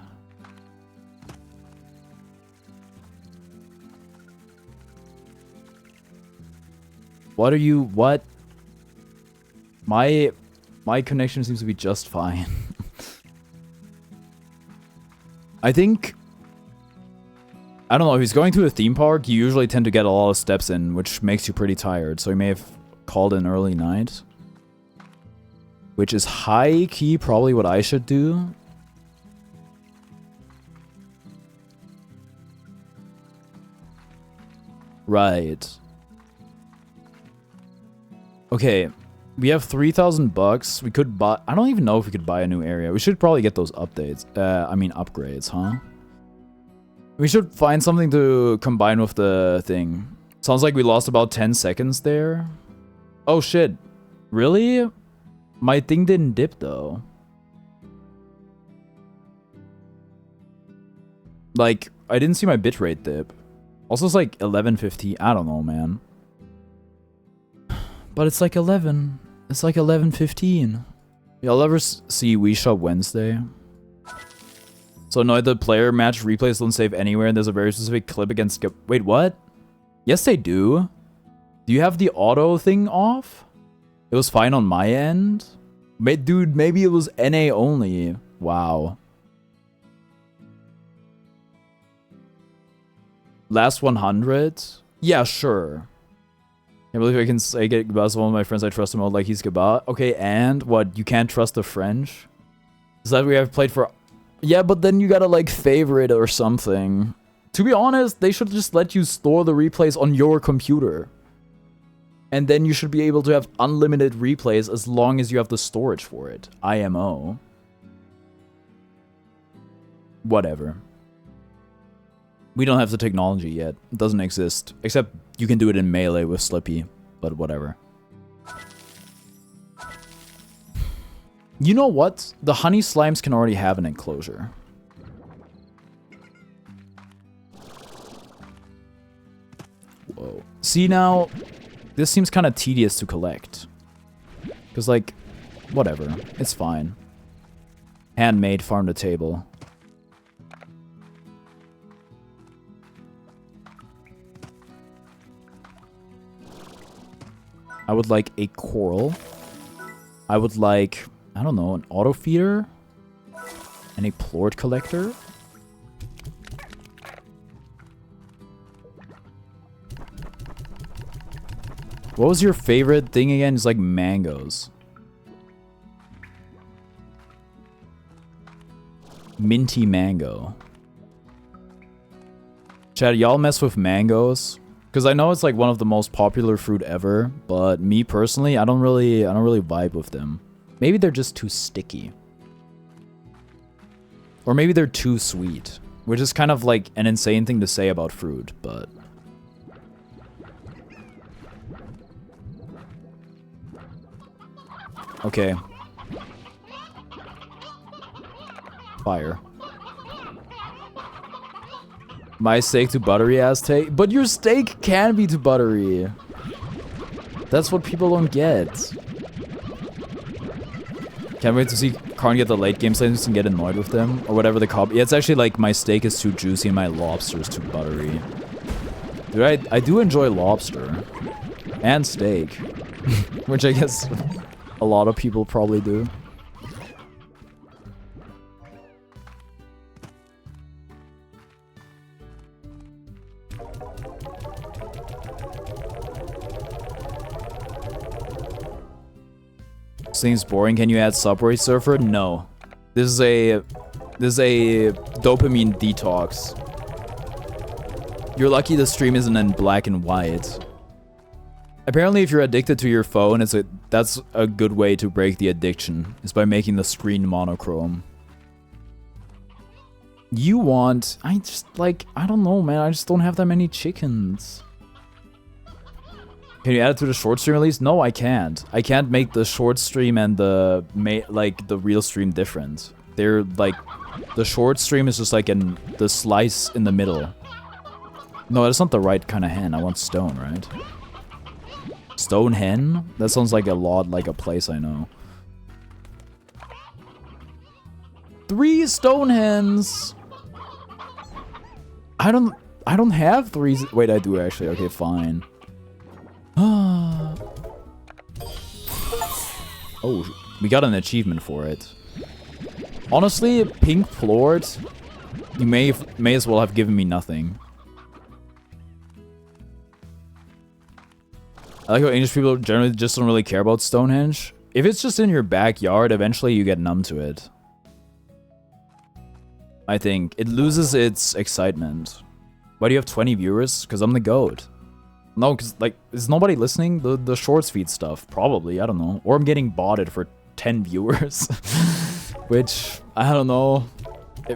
What are you... What? My connection seems to be just fine. I think... I don't know, if he's going to a theme park, you usually tend to get a lot of steps in, which makes you pretty tired. So he may have called an early night. Which is high-key probably what I should do. Right. Okay. We have 3,000 bucks. We could buy... I don't even know if we could buy a new area. We should probably get those updates. I mean upgrades, huh? We should find something to combine with the thing. Sounds like we lost about 10 seconds there. Oh shit. Really? My thing didn't dip though. Like, I didn't see my bitrate dip. Also, it's like 11:50. I don't know, man. But it's like 11. It's like 11:15. Y'all ever see Wii Shop Wednesday? So annoyed the player match replays don't save anywhere, and there's a very specific clip against... Wait, what? Yes, they do. Do you have the auto thing off? It was fine on my end. Dude, maybe it was NA only. Wow. Last 100? Yeah, sure. I believe I can say Gabba is one of my friends. I trust him out like he's Gabba. Okay, and what? You can't trust the French? Is that we have played for... Yeah, but then you gotta like favorite or something. To be honest, they should just let you store the replays on your computer. And then you should be able to have unlimited replays as long as you have the storage for it. IMO. Whatever. We don't have the technology yet. It doesn't exist. Except you can do it in Melee with Slippy. But whatever. You know what? The honey slimes can already have an enclosure. Whoa. See now, this seems kind of tedious to collect. Because like, whatever. It's fine. Handmade farm to table. I would like a coral. I would like... I don't know, an auto feeder? And a plort collector? What was your favorite thing again? It's like mangoes. Minty mango. Chad, y'all mess with mangoes? Because I know it's like one of the most popular fruit ever, but me personally, I don't really vibe with them. Maybe they're just too sticky. Or maybe they're too sweet. Which is kind of like an insane thing to say about fruit, but... Okay. Fire. My steak too buttery ass take? But your steak can be too buttery. That's what people don't get. Can't wait to see Karn get the late game settings and get annoyed with them. Or whatever the cop... Yeah, it's actually like my steak is too juicy and my lobster is too buttery. Dude, I do enjoy lobster. And steak. Which I guess a lot of people probably do. Seems boring. Can you add Subway Surfer? No. This is a dopamine detox. You're lucky the stream isn't in black and white. Apparently, if you're addicted to your phone, that's a good way to break the addiction, is by making the screen monochrome. You want... I don't know, man. I just don't have that many chickens. Can you add it to the short stream at least? No, I can't. I can't make the short stream and the real stream different. They're like... The short stream is just like the slice in the middle. No, that's not the right kind of hen. I want stone, right? Stone hen? That sounds like a lot like a place I know. 3 stone hens! I don't have 3... Wait, I do actually. Okay, fine. Oh, we got an achievement for it. Honestly, pink plort You may as well have given me nothing. I like how English people generally just don't really care about Stonehenge. If it's just in your backyard, eventually you get numb to it. I think. It loses its excitement. Why do you have 20 viewers? Because I'm the GOAT. No, because, like, is nobody listening? The shorts feed stuff. Probably, I don't know. Or I'm getting botted for 10 viewers. Which, I don't know.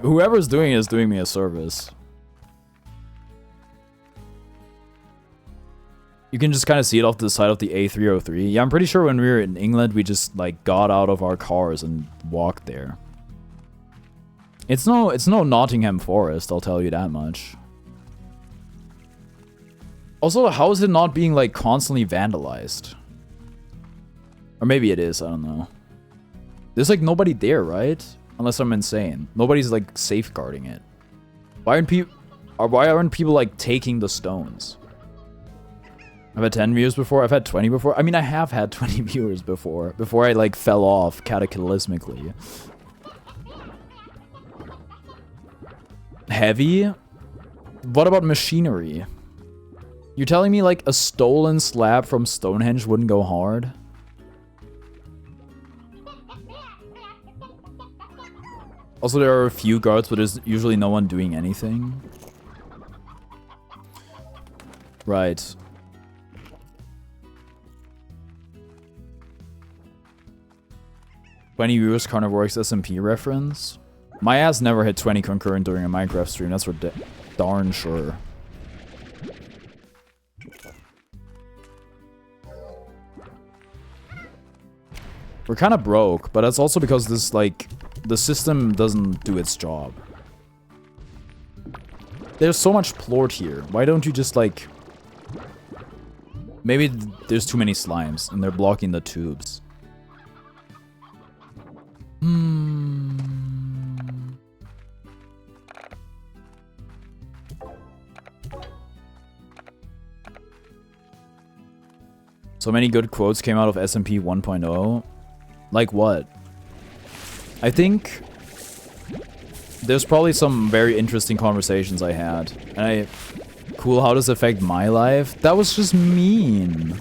Whoever's doing it is doing me a service. You can just kind of see it off to the side of the A303. Yeah, I'm pretty sure when we were in England, we just, like, got out of our cars and walked there. It's no Nottingham Forest, I'll tell you that much. Also, how is it not being, like, constantly vandalized? Or maybe it is, I don't know. There's, like, nobody there, right? Unless I'm insane. Nobody's, like, safeguarding it. Why aren't people, like, taking the stones? I've had 10 viewers before. I've had 20 before. I mean, I have had 20 viewers before. Before I, like, fell off cataclysmically. Heavy? What about machinery? You're telling me, like, a stolen slab from Stonehenge wouldn't go hard? Also, there are a few guards, but there's usually no one doing anything. Right. $20 CarniVoreX SMP reference? My ass never hit 20 concurrent during a Minecraft stream, that's for darn sure. We're kind of broke, but that's also because this, like, the system doesn't do its job. There's so much plort here. Why don't you just, like... Maybe there's too many slimes, and they're blocking the tubes. So many good quotes came out of SMP 1.0. Like what? I think there's probably some very interesting conversations I had. And cool, how does it affect my life? That was just mean.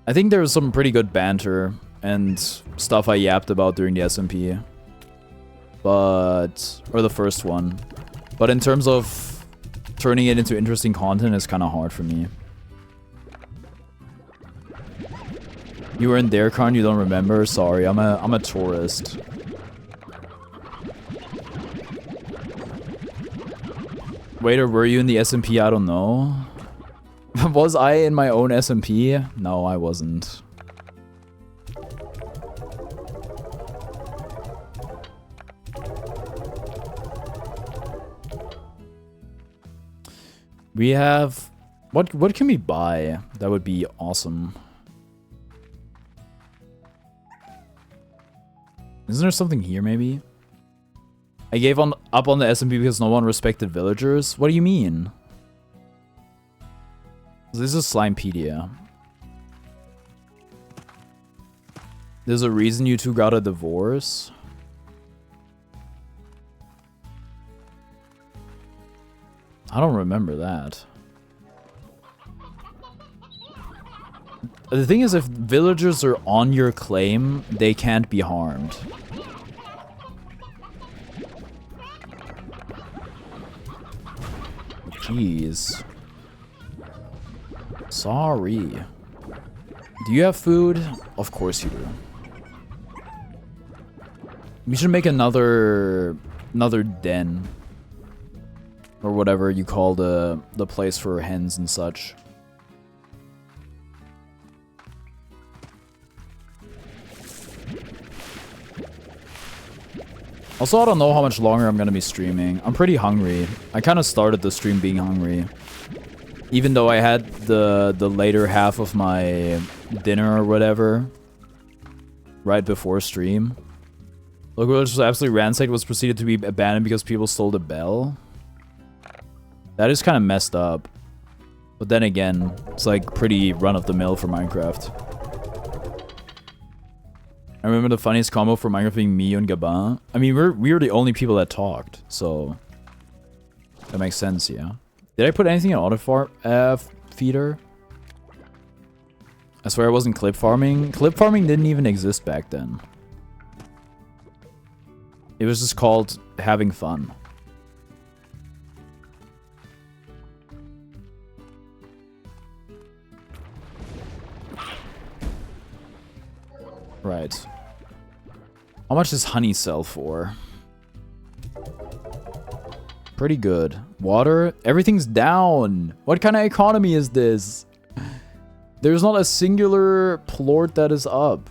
I think there was some pretty good banter and stuff I yapped about during the SMP. But... or the first one. But in terms of turning it into interesting content, it's kind of hard for me. You were in their Karn, you don't remember? Sorry, I'm a tourist. Wait, or were you in the SMP? I don't know. Was I in my own SMP? No, I wasn't. We have... What can we buy? That would be awesome. Isn't there something here, maybe? I gave up on the SMP because no one respected villagers? What do you mean? This is Slimepedia. There's a reason you two got a divorce? I don't remember that. The thing is, if villagers are on your claim, they can't be harmed. Jeez. Sorry. Do you have food? Of course you do. We should make another den. Or whatever you call the place for hens and such. Also, I don't know how much longer I'm gonna be streaming. I'm pretty hungry. I kind of started the stream being hungry. Even though I had the later half of my dinner or whatever right before stream. Look, it was absolutely ransacked, was proceeded to be abandoned because people stole the bell. That is kind of messed up. But then again, it's like pretty run-of-the-mill for Minecraft. I remember the funniest combo for Minecraft being me and Gabin. I mean, we were the only people that talked, so that makes sense, yeah. Did I put anything in auto feeder? I swear I wasn't clip farming. Clip farming didn't even exist back then. It was just called having fun. Right. How much does honey sell for? Pretty good. Water? Everything's down. What kind of economy is this? There's not a singular plort that is up.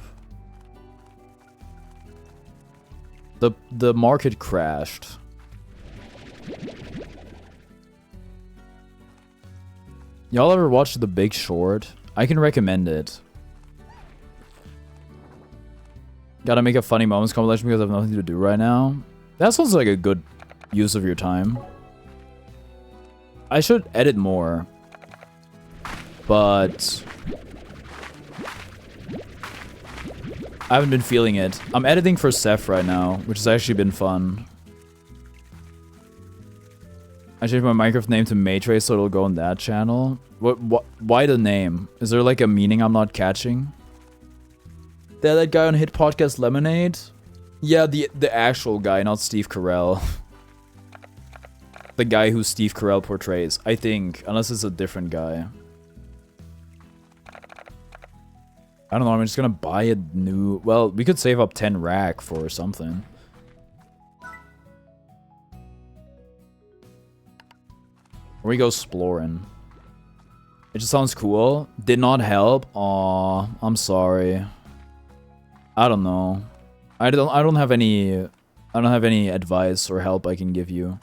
The market crashed. Y'all ever watched The Big Short? I can recommend it. Gotta make a funny moments compilation because I have nothing to do right now. That sounds like a good use of your time. I should edit more. But I haven't been feeling it. I'm editing for Ceph right now, which has actually been fun. I changed my Minecraft name to Maytrace so it'll go on that channel. Why the name? Is there like a meaning I'm not catching? That guy on Hit Podcast Lemonade? Yeah, the actual guy, not Steve Carell. The guy who Steve Carell portrays, I think, unless it's a different guy. I don't know, I'm just gonna buy a new... Well, we could save up 10 rack for something. Or we go exploring. It just sounds cool. Did not help. Aw, I'm sorry. I don't know. I don't have any advice or help I can give you.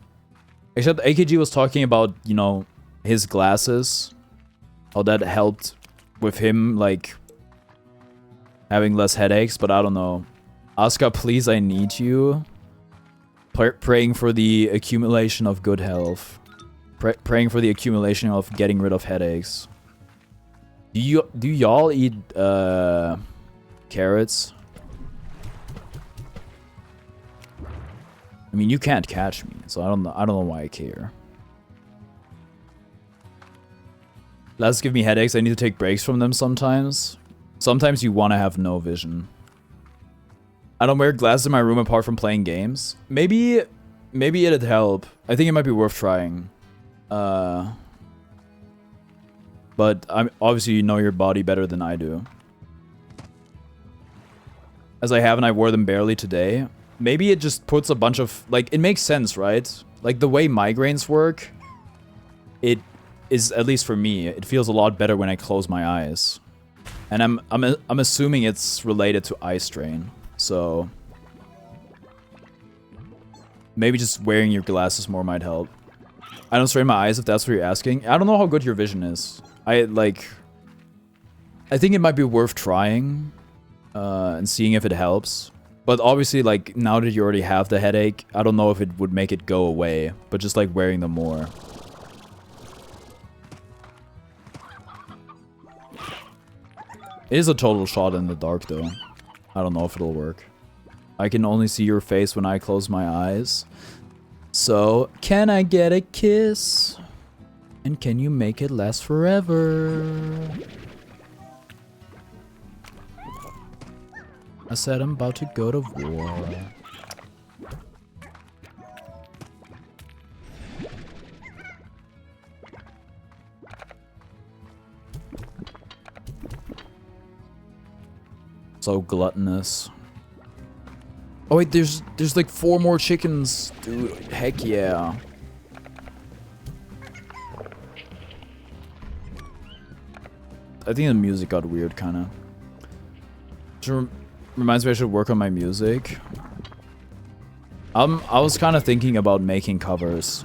Except AKG was talking about, you know, his glasses. How that helped with him, like, having less headaches, but I don't know. Asuka, please, I need you. Praying for the accumulation of good health. Praying for the accumulation of getting rid of headaches. Do y'all eat carrots? I mean, you can't catch me, so I don't know why I care. Glasses give me headaches. I need to take breaks from them sometimes. Sometimes you want to have no vision. I don't wear glasses in my room apart from playing games. Maybe it'd help. I think it might be worth trying. But obviously you know your body better than I do. As I have, and I wore them barely today. Maybe it just puts a bunch of, like, it makes sense, right? Like, the way migraines work, it is, at least for me, it feels a lot better when I close my eyes. And I'm assuming it's related to eye strain. So maybe just wearing your glasses more might help. I don't strain my eyes if that's what you're asking. I don't know how good your vision is. I think it might be worth trying and seeing if it helps. But obviously, like, now that you already have the headache, I don't know if it would make it go away. But just, like, wearing them more. It is a total shot in the dark, though. I don't know if it'll work. I can only see your face when I close my eyes. So, can I get a kiss? And can you make it last forever? I said I'm about to go to war. So gluttonous. Oh wait, there's like 4 more chickens. Dude, heck yeah. I think the music got weird, kinda. Reminds me I should work on my music. I was kind of thinking about making covers.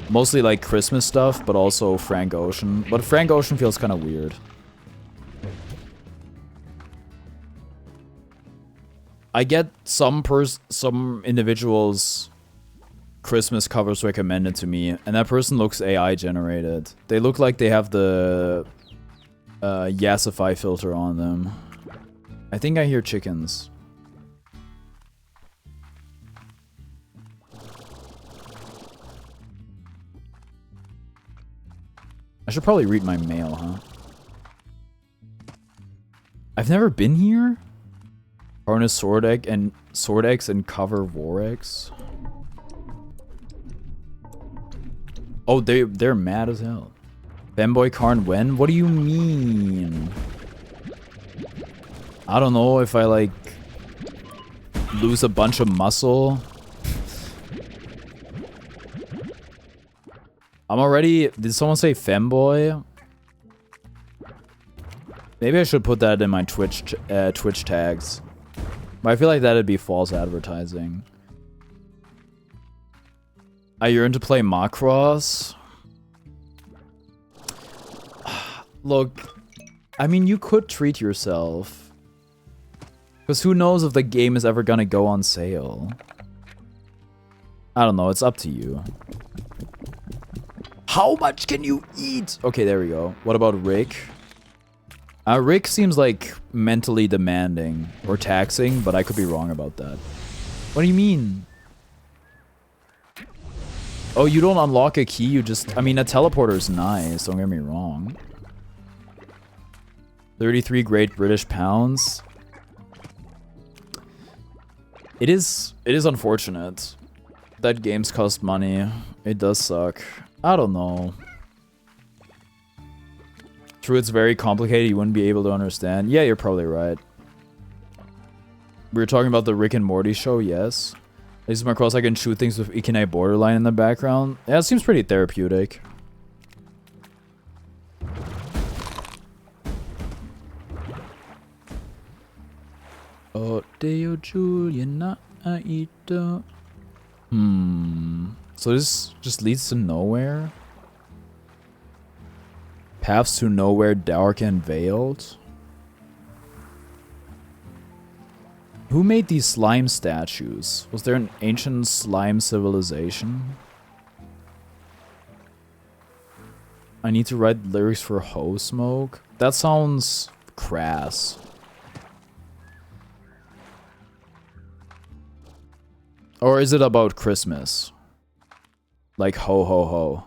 Mostly like Christmas stuff, but also Frank Ocean. But Frank Ocean feels kind of weird. I get some individuals' Christmas covers recommended to me, and that person looks AI generated. They look like they have the Yassify filter on them. I think I hear chickens. I should probably read my mail, huh? I've never been here? Harness SwordX and CarniVoreX. Oh, they're mad as hell. Fanboy Karn when? What do you mean? I don't know if I like lose a bunch of muscle. I'm already. Did someone say femboy? Maybe I should put that in my Twitch tags. But I feel like that'd be false advertising. I yearn to play Macross. Look, I mean, you could treat yourself. Because who knows if the game is ever gonna go on sale. I don't know, it's up to you. How much can you eat? Okay, there we go. What about Rick? Rick seems like mentally demanding or taxing, but I could be wrong about that. What do you mean? Oh, you don't unlock a key, you just... I mean, a teleporter is nice, don't get me wrong. 33 Great British Pounds. It is unfortunate that games cost money. It does suck. I don't know. True, it's very complicated. You wouldn't be able to understand. Yeah, you're probably right. We were talking about the Rick and Morty show, yes. This is Macross, I can shoot things with Ikinai Borderline in the background. Yeah, it seems pretty therapeutic. Oh, Deo Juliana Aito. So this just leads to nowhere? Paths to nowhere, dark and veiled? Who made these slime statues? Was there an ancient slime civilization? I need to write lyrics for Ho Smoke? That sounds crass. Or is it about Christmas? Like ho ho ho.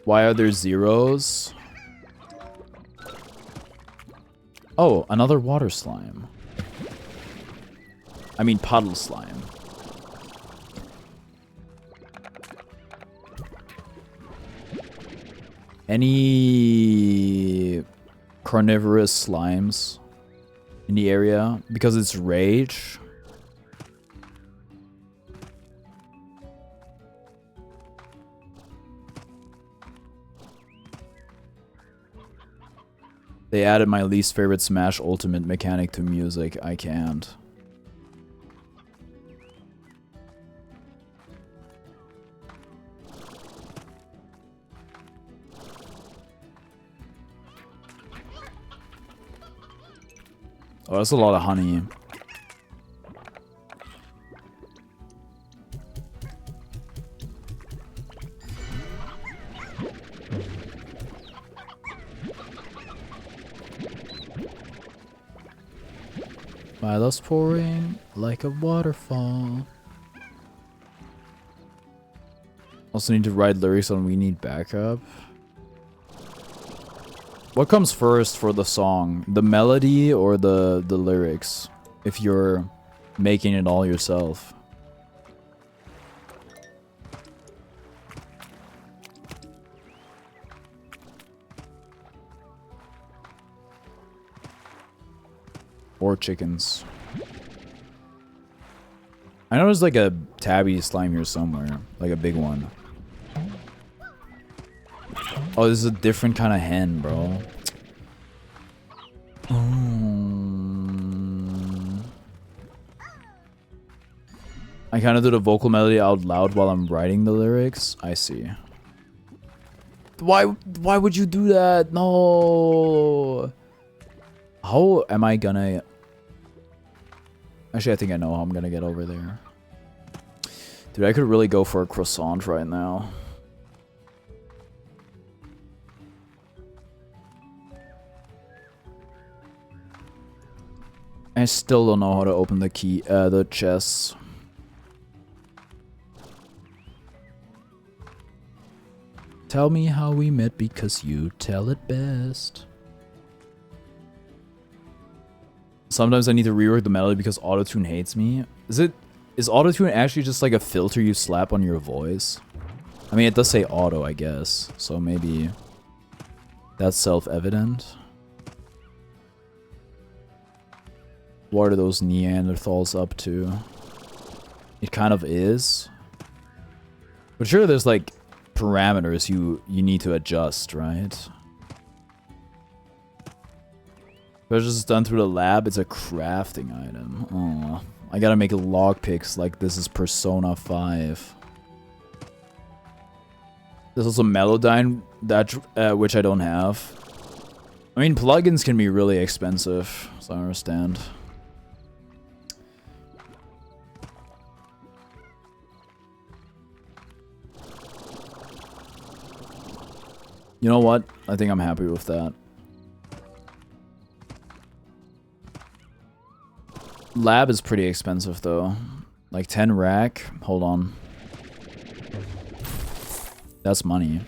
Why are there zeros? Oh, another water slime. I mean puddle slime. Any carnivorous slimes in the area? Because it's rage. They added my least favorite Smash Ultimate mechanic to music. I can't. Oh, that's a lot of honey. My love's pouring like a waterfall. Also need to write lyrics on We Need Backup. What comes first for the song? The melody or the lyrics? If you're making it all yourself. Or chickens. I know there's like a tabby slime here somewhere. Like a big one. Oh, this is a different kind of hen, bro. I kind of do the vocal melody out loud while I'm writing the lyrics. I see. Why would you do that? No. How am I gonna... Actually, I think I know how I'm gonna get over there. Dude, I could really go for a croissant right now. I still don't know how to open the key, the chests. Tell me how we met because you tell it best. Sometimes I need to rework the melody because autotune hates me. Is autotune actually just like a filter you slap on your voice? I mean, it does say auto, I guess, so maybe that's self-evident. What are those Neanderthals up to? It kind of is. But sure, there's like parameters you need to adjust, right? If it's just done through the lab, it's a crafting item. Oh, I gotta make lockpicks like this is Persona 5. There's also Melodyne, that which I don't have. I mean, plugins can be really expensive, so I understand. You know what? I think I'm happy with that. Lab is pretty expensive though. Like 10 rack. Hold on. That's money.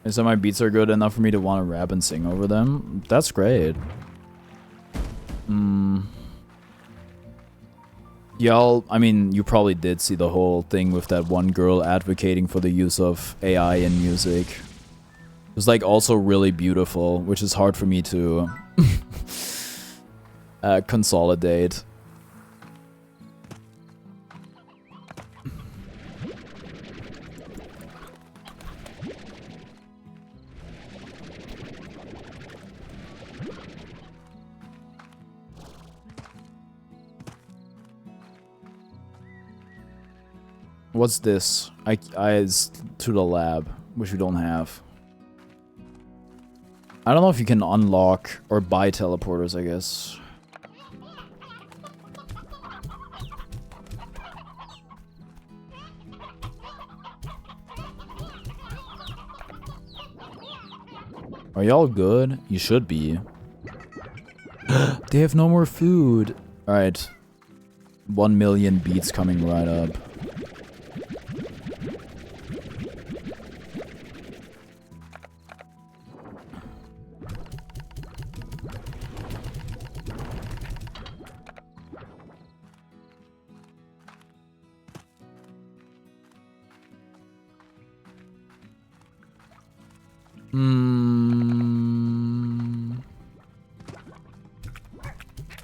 Is that my beats are good enough for me to want to rap and sing over them? That's great. Y'all, I mean, you probably did see the whole thing with that one girl advocating for the use of AI in music. It was like also really beautiful, which is hard for me to consolidate. What's this? It's to the lab, which we don't have. I don't know if you can unlock or buy teleporters, I guess. Are y'all good? You should be. They have no more food. Alright. 1 million beats coming right up.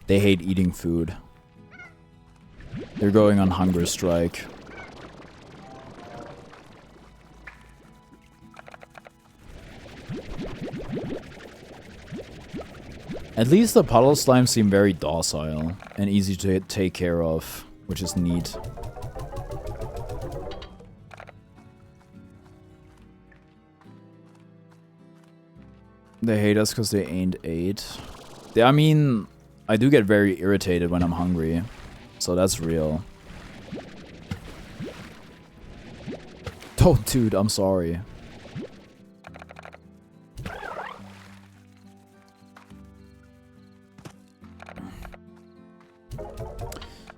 They hate eating food. They're going on hunger strike. At least the puddle slimes seem very docile and easy to take care of, which is neat. They hate us because they ain't ate. I mean, I do get very irritated when I'm hungry, so that's real. Oh, dude, I'm sorry.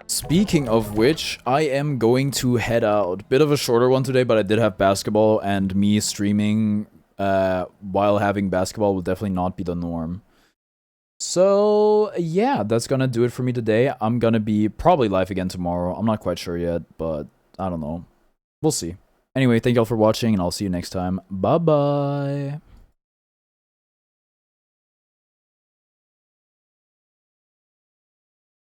Speaking of which, I am going to head out. Bit of a shorter one today, but I did have basketball, and me streaming while having basketball will definitely not be the norm. So, yeah, that's gonna do it for me today. I'm gonna be probably live again tomorrow. I'm not quite sure yet, but I don't know. We'll see. Anyway, thank y'all for watching, and I'll see you next time. Bye-bye.